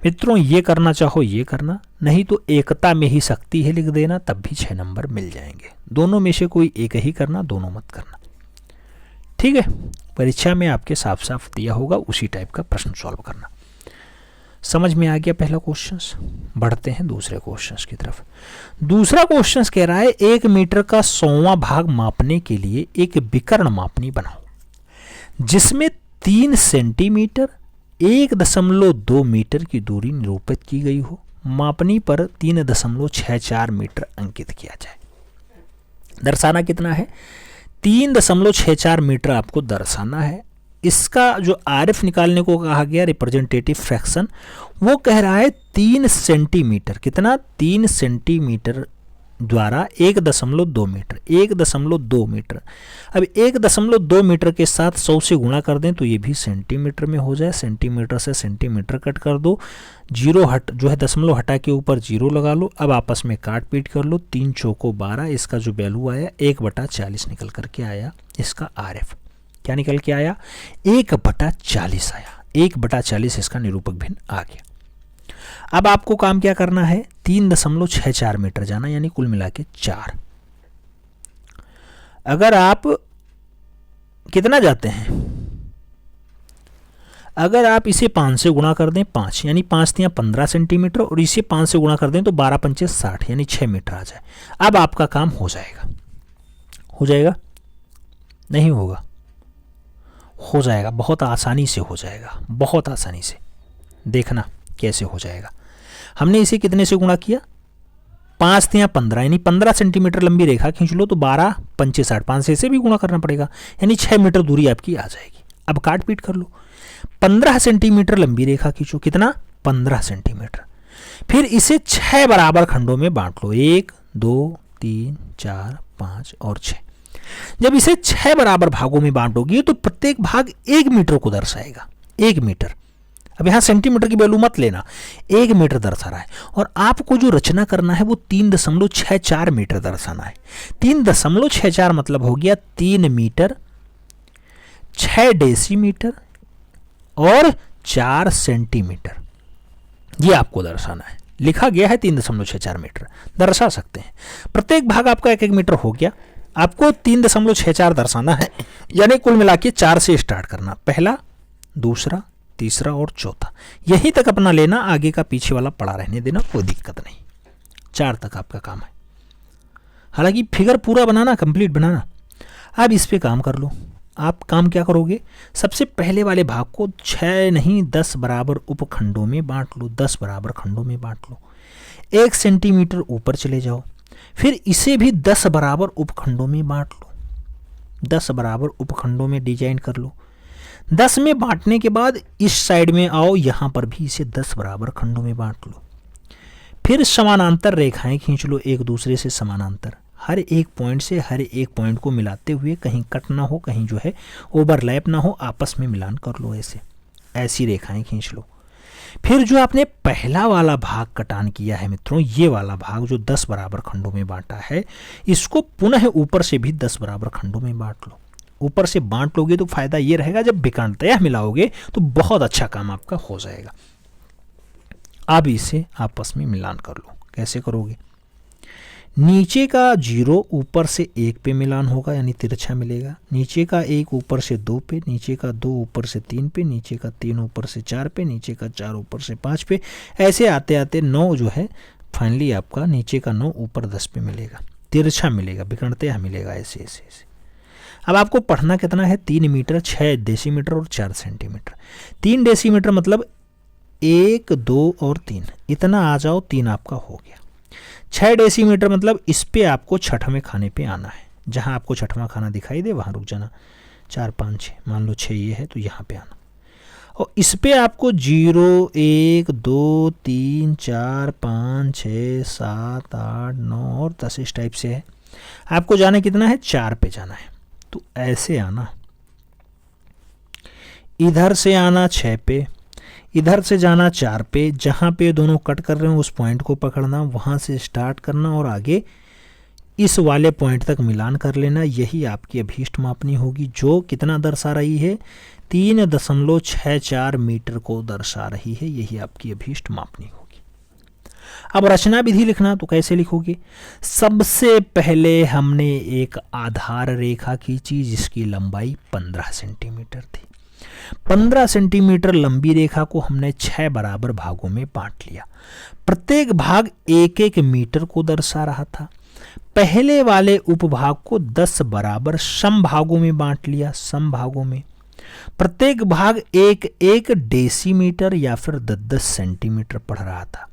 Speaker 1: मित्रों ये करना चाहो ये करना, नहीं तो एकता में ही शक्ति है लिख देना, तब भी 6 नंबर मिल जाएंगे। दोनों में से कोई एक ही करना, दोनों मत करना, ठीक है। परीक्षा में आपके साफ साफ दिया होगा, उसी टाइप का प्रश्न सॉल्व करना। समझ में आ गया पहला क्वेश्चंस। बढ़ते हैं दूसरे क्वेश्चंस की तरफ। दूसरा क्वेश्चंस कह रहा है 1 मीटर का 100वां भाग मापने के लिए एक विकर्ण मापनी बनाओ जिसमें 3 सेंटीमीटर 1.2 मीटर की दूरी निरूपित की गई हो। मापनी पर 3.64 मीटर अंकित किया जाए। दर्शाना कितना है? 3.64 मीटर आपको दर्शाना है। इसका जो आरएफ निकालने को कहा गया, रिप्रेजेंटेटिव फ्रैक्शन, वो कह रहा है 3 सेंटीमीटर। कितना? 3 सेंटीमीटर द्वारा 1.2 मीटर, 1.2 मीटर। अब 1.2 मीटर के साथ 100 से गुणा कर दें तो ये भी सेंटीमीटर में हो जाए। सेंटीमीटर से सेंटीमीटर कट कर दो, जीरो जो है दशमलव हटा के ऊपर 0 लगा लो। अब आपस में काट पीट कर लो, 3 चौको 12। इसका जो वैल्यू आया 1/40 निकल करके आया। इसका आरएफ क्या निकल के आया? 1/40 आया। 1/40 इसका निरूपक भिन्न आ गया। अब आपको काम क्या करना है? 3.64 मीटर जाना, यानी कुल मिला के 4। अगर आप कितना जाते हैं? अगर आप इसे 5 से गुणा कर दें, 5 यानी 5 3 15 सेंटीमीटर, और इसे 5 से गुणा कर दें तो 12 पंचे 60 यानी 6 मीटर आ जाए। अब आपका काम हो जाएगा। हो जाएगा? नहीं होगा? हो जाएगा, बहुत आसानी से हो जाएगा, बहुत आसानी से। देखना कैसे हो जाएगा। हमने इसे कितने से गुणा किया? 5 3 15 यानी 15 सेंटीमीटर लंबी रेखा खींच लो तो 12 पंचे 60, 5 से इसे भी गुणा करना पड़ेगा, यानी 6 मीटर दूरी आपकी आ जाएगी। अब काट पीट कर लो। 15 सेंटीमीटर लंबी रेखा खींचो। कितना? 15 सेंटीमीटर। फिर इसे 6 बराबर खंडों में बांट लो, 1 2 3 4 5 और 6। जब इसे 6 बराबर भागों में बांटोगे तो प्रत्येक भाग 1 मीटर को दर्शाएगा। 1 मीटर। अब यहां सेंटीमीटर की वैल्यू मत लेना, 1 मीटर दर्शा रहा है। और आपको जो रचना करना है वो 3.64 मीटर दर्शाना है। 3.64 मतलब हो गया 3 मीटर, 6 डेसीमीटर और 4 सेंटीमीटर। ये आपको दर्शाना है। लिखा गया है 3.64 मीटर, दर्शा सकते हैं। प्रत्येक भाग आपका 1 मीटर हो गया। आपको 3.64 दर्शाना है, यानी कुल मिला के 4 से स्टार्ट करना। पहला, दूसरा, तीसरा और चौथा। यहीं तक अपना लेना, आगे का पीछे वाला पड़ा रहने देना, कोई दिक्कत नहीं। 4 तक आपका काम है। हालांकि फिगर पूरा बनाना, कंप्लीट बनाना। अब इस पे काम कर लो। आप काम क्या करोगे? सबसे पहले वाले भाग को 6 नहीं 10 बराबर उपखंडों में बांट लो। 10 बराबर खंडों में बांट लो। 1 सेंटीमीटर ऊपर चले जाओ। फिर इसे भी 10 बराबर उपखंडों में बांट लो। 10 बराबर उपखंडों में डिजाइन कर लो। 10 में बांटने के बाद इस साइड में आओ, यहां पर भी इसे 10 बराबर खंडों में बांट लो। फिर समानांतर रेखाएं खींच लो, एक दूसरे से समानांतर। हर एक पॉइंट से हर एक पॉइंट को मिलाते हुए, कहीं कट ना हो, कहीं जो है ओवरलैप ना हो, आपस में मिलान कर लो। ऐसी रेखाएं खींच लो। फिर जो आपने पहला वाला भाग कटान किया है मित्रों, ये वाला भाग जो 10 बराबर खंडों में बांटा है, इसको पुनः ऊपर से भी 10 बराबर खंडों में बांट लो। ऊपर से बांट लोगे तो फायदा ये रहेगा, जब विकर्णतया मिलाओगे तो बहुत अच्छा काम आपका हो जाएगा। अब इसे आपस में मिलान कर लो। कैसे करोगे? नीचे का 0 ऊपर से 1 पे मिलान होगा यानी तिरछा मिलेगा, नीचे का 1 ऊपर से 2 पे, नीचे का 2 ऊपर से 3 पे, नीचे का 3 ऊपर से 4 पे, नीचे का 4 ऊपर से 5 पे, ऐसे आते आते 9 जो है फाइनली आपका नीचे का 9 ऊपर 10 पे मिलेगा, तिरछा मिलेगा, विकर्णतया मिलेगा, ऐसे ऐसे ऐसे। अब आपको पढ़ना कितना है, 3 मीटर, 6 डेसीमीटर और 4 सेंटीमीटर। 3 डेसीमीटर मतलब 1 2 और 3, इतना आ जाओ, 3 आपका हो गया। 6 डेसीमीटर मतलब इस पे आपको छठवें खाने पे आना है, जहां आपको छठवां खाना दिखाई दे वहां रुक जाना, 4 5 6, मान लो 6 ये है तो यहाँ पे आना। और इस पे आपको 0 1 2 3 4 5 6 7 8 9 और 10 इस टाइप से है। आपको जाना कितना है, 4 पे जाना है, तो ऐसे आना, इधर से आना 6 पे, इधर से जाना 4 पे, जहाँ पे दोनों कट कर रहे हैं उस पॉइंट को पकड़ना, वहाँ से स्टार्ट करना और आगे इस वाले पॉइंट तक मिलान कर लेना। यही आपकी अभीष्ट मापनी होगी, जो कितना दर्शा रही है, 3.64 मीटर को दर्शा रही है। यही आपकी अभीष्ट मापनी होगी। अब रचना विधि लिखना तो कैसे लिखोगे, सबसे पहले हमने एक आधार रेखा खींची जिसकी लंबाई 15 सेंटीमीटर थी। 15 सेंटीमीटर लंबी रेखा को हमने 6 बराबर भागों में बांट लिया, प्रत्येक भाग 1-1 मीटर को दर्शा रहा था। पहले वाले उपभाग को 10 बराबर समभागों में बांट लिया, समभागों में, प्रत्येक भाग 1-1 डेसीमीटर या फिर 10-10 सेंटीमीटर पड़ रहा था।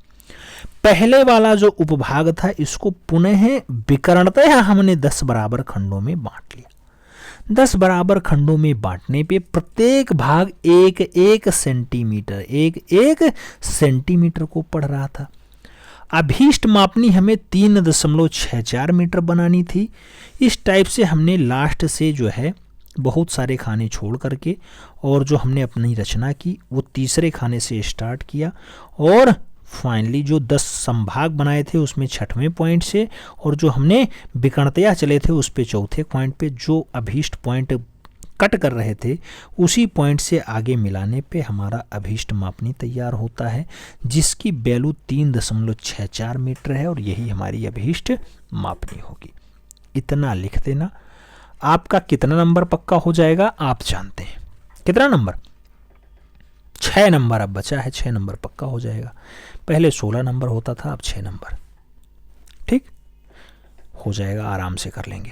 Speaker 1: पहले वाला जो उपभाग था इसको पुनः विकर्णतः हमने 10 बराबर खंडों में बांट लिया। 10 बराबर खंडों में बांटने पे प्रत्येक भाग 1-1 सेंटीमीटर, 1-1 सेंटीमीटर को पड़ रहा था। अभीष्ट मापनी हमें 3.64 मीटर बनानी थी। इस टाइप से हमने लास्ट से जो है बहुत सारे खाने छोड़ करके और जो हमने अपनी रचना की वो तीसरे खाने से स्टार्ट किया और फाइनली जो 10 संभाग बनाए थे उसमें छठवें पॉइंट से और जो हमने विकर्णतया चले थे उस पे चौथे पॉइंट पे जो अभीष्ट पॉइंट कट कर रहे थे उसी पॉइंट से आगे मिलाने पे हमारा अभीष्ट मापनी तैयार होता है, जिसकी वैल्यू 3.64 मीटर है और यही हमारी अभीष्ट मापनी होगी। इतना लिख देना। आपका कितना नंबर पक्का हो जाएगा आप जानते हैं। कितना नंबर, 6 नंबर अब बचा है, 6 नंबर पक्का हो जाएगा। पहले 16 नंबर होता था, अब 6 नंबर। ठीक हो जाएगा, आराम से कर लेंगे।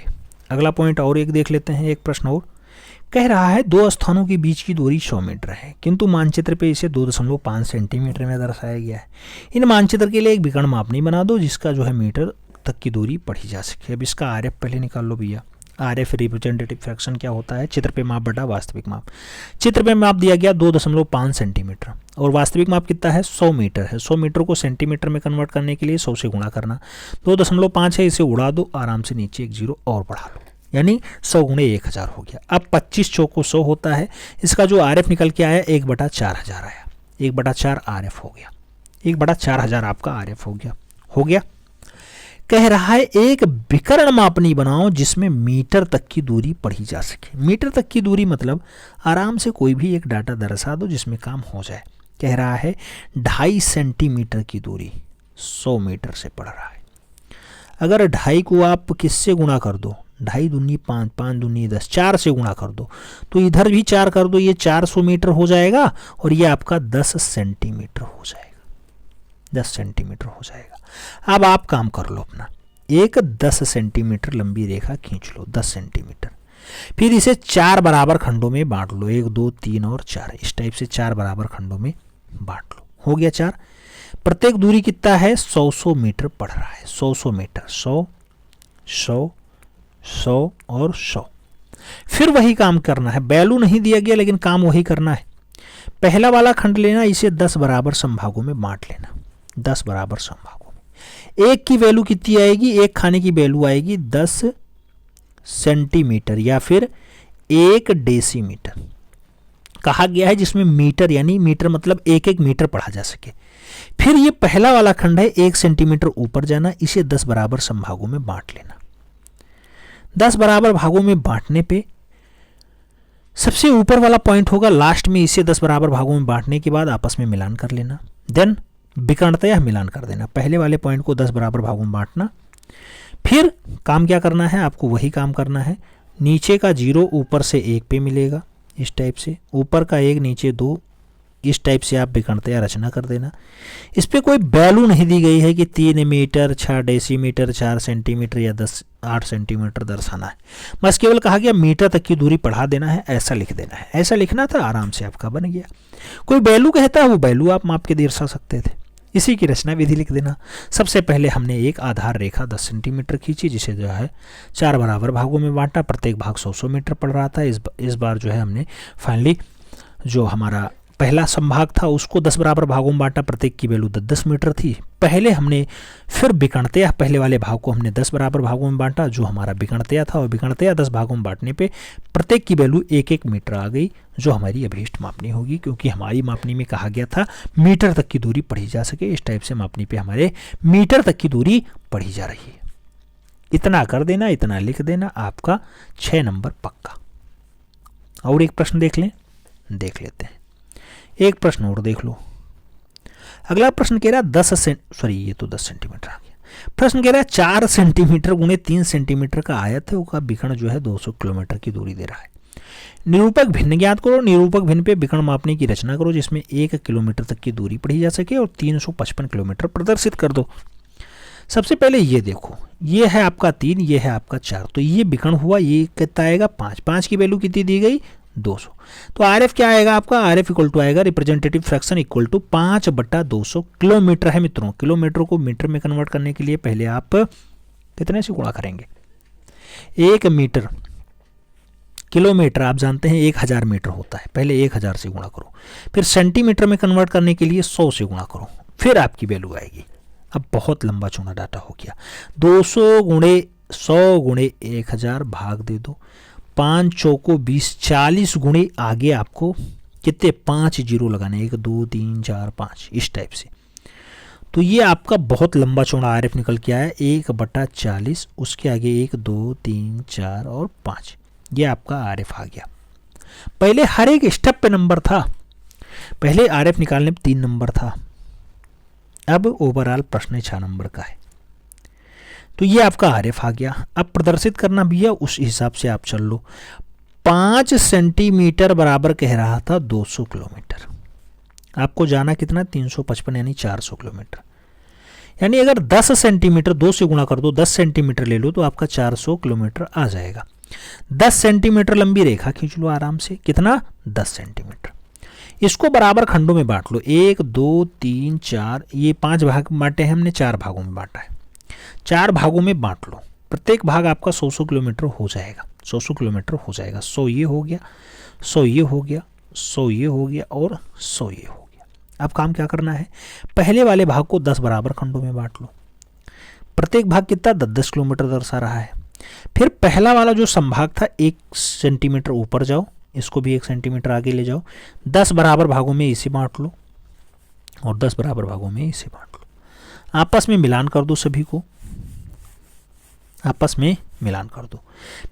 Speaker 1: अगला पॉइंट और एक देख लेते हैं। एक प्रश्न और कह रहा है 2 स्थानों के बीच की दूरी 100 मीटर है, किंतु मानचित्र पे इसे 2.5 सेंटीमीटर में दर्शाया गया है। इन मानचित्र के लिए एक विकर्ण मापनी बना दो जिसका जो है मीटर तक की दूरी पढ़ी जा सके। अब इसका आरएफ पहले निकाल लो भैया। आरएफ रिप्रेजेंटेटिव फ्रैक्शन क्या होता है, चित्र पे माप बटा वास्तविक माप। चित्र पे माप दिया गया 2.5 सेंटीमीटर और वास्तविक माप कितना है, 100 मीटर है। 100 मीटर को सेंटीमीटर में कन्वर्ट करने के लिए 100 से गुणा करना। 2.5 है, इसे उड़ा दो, आराम से नीचे एक 0 और बढ़ा लो, यानी 100 गुणे 1000 हो गया। अब 25 चौको 100 होता है। इसका जो आरएफ निकल के आया 1/4000 आया, 1/4 आरएफ हो गया, 1/4000 आपका आरएफ हो गया। कह रहा है एक विकर्ण मापनी बनाओ जिसमें मीटर तक की दूरी पढ़ी जा सके। मीटर तक की दूरी मतलब आराम से कोई भी एक डाटा दर्शा दो जिसमें काम हो जाए। कह रहा है 2.5 सेंटीमीटर की दूरी 100 मीटर से पड़ रहा है। अगर 2.5 को आप किससे गुणा कर दो, 2.5 दूनी 5, 5 दूनी 10, 4 से गुणा कर दो तो इधर भी 4 कर दो, ये 400 मीटर हो जाएगा और ये आपका 10 सेंटीमीटर हो जाएगा, 10 सेंटीमीटर हो जाएगा। अब आप काम कर लो अपना, एक 10 सेंटीमीटर लंबी रेखा खींच लो, 10 सेंटीमीटर, फिर इसे 4 बराबर खंडों में बांट लो, 1 2 3 और 4, इस टाइप से 4 बराबर खंडों में बांट लो। हो गया 4। प्रत्येक दूरी कितना है, 100 मीटर पड़ रहा है, 100 मीटर, 100 100 100 और 100। फिर वही काम करना है, वैल्यू नहीं दिया गया लेकिन काम वही करना है। पहला वाला खंड लेना, इसे 10 बराबर संभागों में बांट लेना, 10 बराबर संभागों में। एक की वैल्यू कितनी आएगी, एक खाने की वैल्यू आएगी 10 सेंटीमीटर या फिर 1 डेसीमीटर कहा गया है, जिसमें मीटर यानी मीटर मतलब 1-1 मीटर पढ़ा जा सके। फिर ये पहला वाला खंड है 1 सेंटीमीटर ऊपर जाना, इसे 10 बराबर संभागों में बांट लेना। 10 बराबर भागों में बांटने पे सबसे ऊपर वाला पॉइंट होगा लास्ट में, इसे 10 बराबर भागों में बांटने के बाद आपस में मिलान कर लेना, देन विकर्णतया मिलान कर देना। पहले वाले पॉइंट को 10 बराबर भागों में बांटना, फिर काम क्या करना है, आपको वही काम करना है। नीचे का 0 ऊपर से 1 पे मिलेगा इस टाइप से, ऊपर का 1 नीचे 2, इस टाइप से आप विकर्णतया रचना कर देना। इस पे कोई वैल्यू नहीं दी गई है कि 3 मीटर 6 डेसीमीटर 4 सेंटीमीटर या 8 सेंटीमीटर दर्शाना है। बस केवल कहा गया मीटर तक की दूरी बढ़ा देना है, ऐसा लिख देना है। ऐसा लिखना था, आराम से आपका बन गया। कोई वैल्यू कहता है वो वैल्यू आप माप के दर्शा सकते थे। इसी की रचना विधि लिख देना। सबसे पहले हमने एक आधार रेखा 10 सेंटीमीटर खींची, जिसे जो है 4 बराबर भागों में बांटा। प्रत्येक भाग 100 मीटर पड़ रहा था। इस बार जो है हमने फाइनली जो हमारा पहला संभाग था उसको 10 बराबर भागों में बांटा। प्रत्येक की वैल्यू 10 मीटर थी। पहले हमने फिर विकर्णतया पहले वाले भाग को हमने 10 बराबर भागों में बांटा, जो हमारा विकर्णतया था। और विकर्णतया 10 भागों में बांटने पे प्रत्येक की वैल्यू 1-1 मीटर आ गई, जो हमारी अभीष्ट मापनी होगी, क्योंकि हमारी मापनी में कहा गया था मीटर तक की दूरी पढ़ी जा सके। इस टाइप से मापनी पे हमारे मीटर तक की दूरी पढ़ी जा रही है। इतना कर देना, इतना लिख देना, आपका 6 नंबर पक्का। और एक प्रश्न देख लें, देख लेते हैं। एक प्रश्न और देख लो। अगला प्रश्न कह रहा है 10 सेंटीमीटर आ गया। प्रश्न कह रहा है 4 सेंटीमीटर गुणे 3 सेंटीमीटर का आयत है, उसका विकर्ण जो है 200 किलोमीटर की दूरी दे रहा है। निरूपक भिन्न ज्ञात करो। निरूपक भिन्न पे विकर्ण मापने की रचना करो, जिसमें 1 किलोमीटर तक की दूरी पढ़ी जा सके और 355 किलोमीटर प्रदर्शित कर दो। सबसे पहले ये देखो, ये है आपका 3, ये है आपका 4, तो ये विकर्ण हुआ। ये कितना आएगा 5, 5 की वैल्यू कितनी दी गई 200। तो RF क्या आएगा आपका, RF इक्वल टू आएगा representative fraction equal to 5/200 kilometre है मित्रों। किलोमीटर को मीटर में कन्वर्ट करने के लिए पहले आप कितने से गुणा करेंगे, 1 मीटर किलोमीटर आप जानते हैं 1000 मीटर होता है, पहले 1000 से गुणा करो। फिर सेंटीमीटर में कन्वर्ट करने के लिए 100 से गुणा करो, फिर आपकी वैल्यू आएगी। अब बहुत लंबा चौड़ा डाटा हो गया। 200 गुणे 100 गुणे 1000 भाग दे दो, 5 चौको 20, 40 गुणे आगे आपको कितने 5 जीरो लगाने, 1 2 3 4 5 इस टाइप से। तो ये आपका बहुत लंबा चौड़ा RF निकल के आया 1/40, उसके आगे 1 2 3 4 और 5, ये आपका RF आ गया। पहले हर एक स्टेप पे नंबर था, पहले RF निकालने पे 3 नंबर था, अब ओवरऑल प्रश्न 6 नंबर का है। तो ये आपका RF आ गया। अब प्रदर्शित करना भी है, उस हिसाब से आप चल लो। 5 सेंटीमीटर बराबर कह रहा था 200 किलोमीटर, आपको जाना कितना 355 यानी 400 किलोमीटर। यानी अगर 10 सेंटीमीटर 2 से गुणा कर दो, 10 सेंटीमीटर ले लो तो आपका 400 किलोमीटर आ जाएगा। 10 सेंटीमीटर लंबी रेखा खींच लो आराम से, कितना 10 सेंटीमीटर। इसको बराबर खंडों में बांट लो, 1 2 3 4, ये 5 भाग बांटे हैं हमने, 4 भागों में बांटा है। 4 भागों में बांट लो, प्रत्येक भाग आपका 100 किलोमीटर हो जाएगा, 100 किलोमीटर हो जाएगा। 100 ये हो गया, 100 ये हो गया, 100 ये हो गया और 100 ये हो गया। अब काम क्या करना है, पहले वाले भाग को 10 बराबर खंडों में बांट लो, प्रत्येक भाग कितना 10-10 किलोमीटर दर्शा रहा है। फिर पहला वाला जो संभाग था 1 सेंटीमीटर ऊपर जाओ, इसको भी 1 सेंटीमीटर आगे ले जाओ, 10 बराबर भागों में इसे बांट लो और 10 बराबर भागों में इसे बांट लो। आपस में मिलान कर दो, सभी को आपस में मिलान कर दो।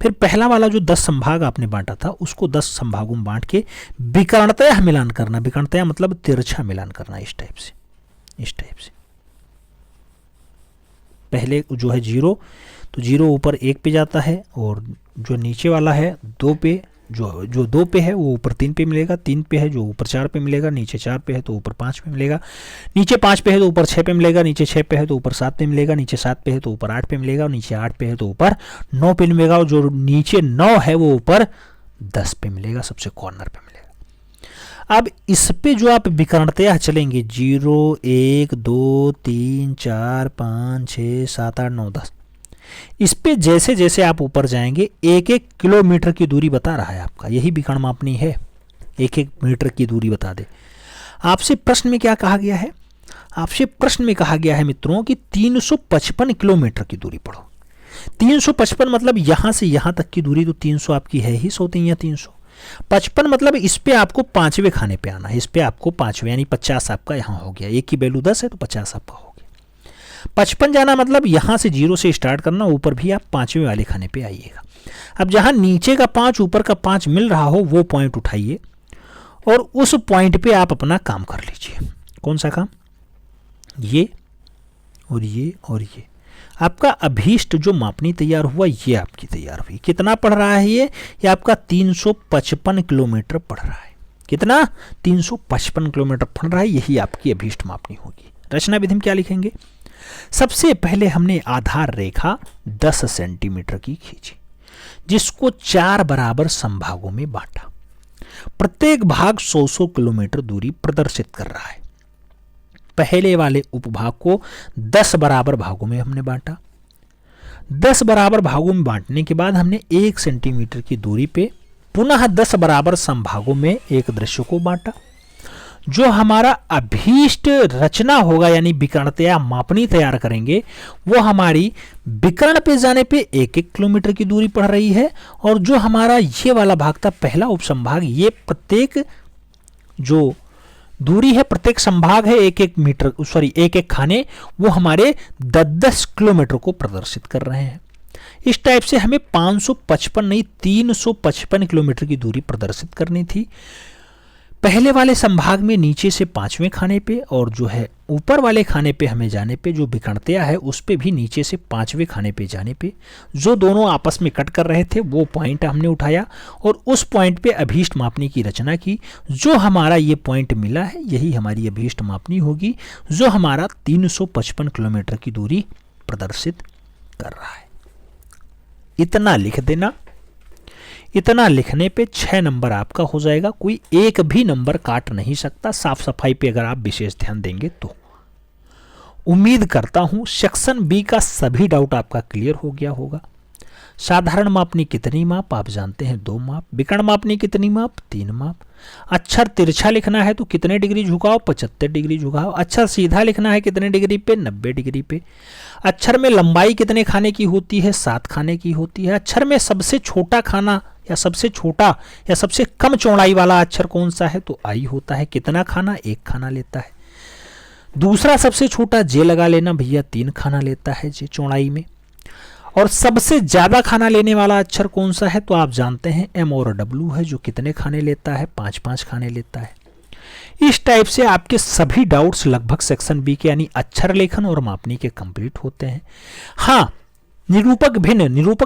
Speaker 1: फिर पहला वाला जो 10 संभाग आपने बांटा था उसको 10 संभागों में बांट के विकर्णतया मिलान करना। विकर्णतया मतलब तिरछा मिलान करना, इस टाइप से, इस टाइप से। पहले जो है 0, तो 0 ऊपर 1 पे जाता है और जो नीचे वाला है 2 पे, जो 2 पे है वो ऊपर 3 पे मिलेगा, 3 पे है जो ऊपर 4 पे मिलेगा, नीचे 4 पे है तो ऊपर 5 पे मिलेगा, नीचे 5 पे है तो ऊपर 6 पे मिलेगा, नीचे 6 पे है तो ऊपर 7 पे मिलेगा, नीचे 7 पे है तो ऊपर 8 पे मिलेगा और नीचे 8 पे है तो ऊपर 9 पे मिलेगा, और जो नीचे 9 है वो ऊपर 10 पे मिलेगा, सबसे कॉर्नर पे मिलेगा। अब इस पे जो आप विकर्णतया चलेंगे 0 1 2 3 4 5 6 7 8 9 10, इस पे जैसे जैसे आप ऊपर जाएंगे 1-1 किलोमीटर की दूरी बता रहा है आपका, यही विकर्ण मापनी है, 1-1 मीटर की दूरी बता दे। आपसे प्रश्न में क्या कहा गया है, आपसे प्रश्न में कहा गया है मित्रों कि 355 किलोमीटर की दूरी पढ़ो। 355 मतलब यहां से यहां तक की दूरी, तो 300 आपकी है ही 100 या 300। 55 मतलब इस पे आपको 5वें खाने पे आना है, इस पे आपको 5वें यानी 50 आपका यहाँ हो गया, एक की वैल्यू 10 है तो 50 आपका हो गया। 55 जाना मतलब यहां से 0 से स्टार्ट करना, ऊपर भी आप 5वें वाले खाने पे आइएगा। अब जहां नीचे का 5 ऊपर का 5 मिल रहा हो वो पॉइंट उठाइए और उस पॉइंट पे आप अपना काम कर लीजिए। कौन सा काम, ये और ये और ये, आपका अभीष्ट जो मापनी तैयार हुआ ये आपकी तैयार हुई। कितना पढ़ रहा है ये आपका 355 किलोमीटर पढ़ रहा है। कितना? 355 किलोमीटर पढ़ रहा है। यही आपकी अभीष्ट मापनी होगी। रचना विधि में क्या लिखेंगे? सबसे पहले हमने आधार रेखा 10 सेंटीमीटर की खींची, जिसको 4 बराबर संभागों में बांटा। प्रत्येक भाग 100 किलोमीटर दूरी प्रदर्शित कर रहा है। पहले वाले उपभाग को 10 बराबर भागों में हमने बांटा। 10 बराबर भागों में बांटने के बाद हमने 1 सेंटीमीटर की दूरी पे पुनः 10 बराबर संभागों में एक दृश्य को बांटा। जो हमारा अभीष्ट रचना होगा यानी विकर्णतया मापनी तैयार करेंगे, वो हमारी विकर्ण पे जाने पे 1-1 किलोमीटर की दूरी पड़ रही है। और जो हमारा ये वाला भाग था पहला उपसंभाग, ये प्रत्येक जो दूरी है प्रत्येक संभाग है 1-1 खाने, वो हमारे 10-10 किलोमीटर को प्रदर्शित कर रहे हैं। इस टाइप से हमें 555 नहीं 355 किलोमीटर की दूरी प्रदर्शित करनी थी। पहले वाले संभाग में नीचे से 5वें खाने पे और जो है ऊपर वाले खाने पे हमें जाने पे जो विकर्णतया है उस पे भी नीचे से 5वें खाने पे जाने पे जो दोनों आपस में कट कर रहे थे वो पॉइंट हमने उठाया और उस पॉइंट पे अभीष्ट मापनी की रचना की। जो हमारा ये पॉइंट मिला है यही हमारी अभीष्ट मापनी होगी, जो हमारा 355 किलोमीटर की दूरी प्रदर्शित कर रहा है। इतना लिख देना। इतना लिखने पे 6 नंबर आपका हो जाएगा। कोई एक भी नंबर काट नहीं सकता, साफ सफाई पे अगर आप विशेष ध्यान देंगे तो। उम्मीद करता हूं सेक्शन बी का सभी डाउट आपका क्लियर हो गया होगा। साधारण मापनी कितनी माप? आप जानते हैं 2 माप। विकर्ण मापनी कितनी माप? 3 माप। अक्षर तिरछा लिखना है तो कितने डिग्री झुकाव? 75 डिग्री झुकाव। अक्षर सीधा लिखना है कितने डिग्री पे? 90 डिग्री पे। अक्षर में लंबाई कितने खाने की होती है? 7 खाने की होती है। अक्षर में सबसे छोटा खाना या सबसे छोटा या सबसे कम चौड़ाई वाला अक्षर कौन सा है? तो आई होता है। कितना खाना? 1 खाना लेता है। दूसरा सबसे छोटा जे लगा लेना भैया, 3 खाना लेता है जे चौड़ाई में। और सबसे ज्यादा खाना लेने वाला अक्षर कौन सा है? तो आप जानते हैं एम और डब्ल्यू है, जो कितने खाने लेता है? 5-5 खाने लेता है। इस टाइप से आपके सभी डाउट्स लगभग सेक्शन बी के यानी अक्षर लेखन और मापनी के कंप्लीट होते हैं। हाँ, निरूपक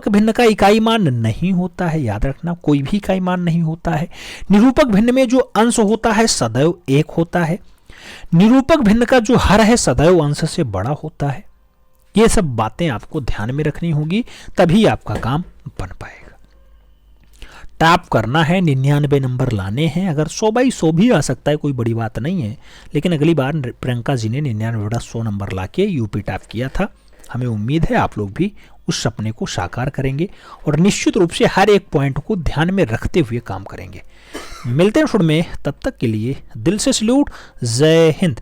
Speaker 1: भिन्न का इकाई मान नहीं होता है, याद रखना, कोई भी इकाई मान नहीं होता है। निरूपक भिन्न में जो अंश होता है सदैव 1 होता है। निरूपक भिन्न का जो हर है सदैव अंश से बड़ा होता है। ये सब बातें आपको ध्यान में रखनी होगी, तभी आपका काम बन पाएगा। टॉप करना है, 99 नंबर लाने हैं। अगर 100/100 भी आ सकता है, कोई बड़ी बात नहीं है, लेकिन अगली बार प्रियंका जी ने 99/100 नंबर लाके यूपी टॉप किया था। हमें उम्मीद है आप लोग भी उस सपने को साकार करेंगे और निश्चित रूप से हर एक पॉइंट को ध्यान में रखते हुए काम करेंगे। मिलते हैं शुरू में, तब तक के लिए दिल से सैल्यूट। जय हिंद।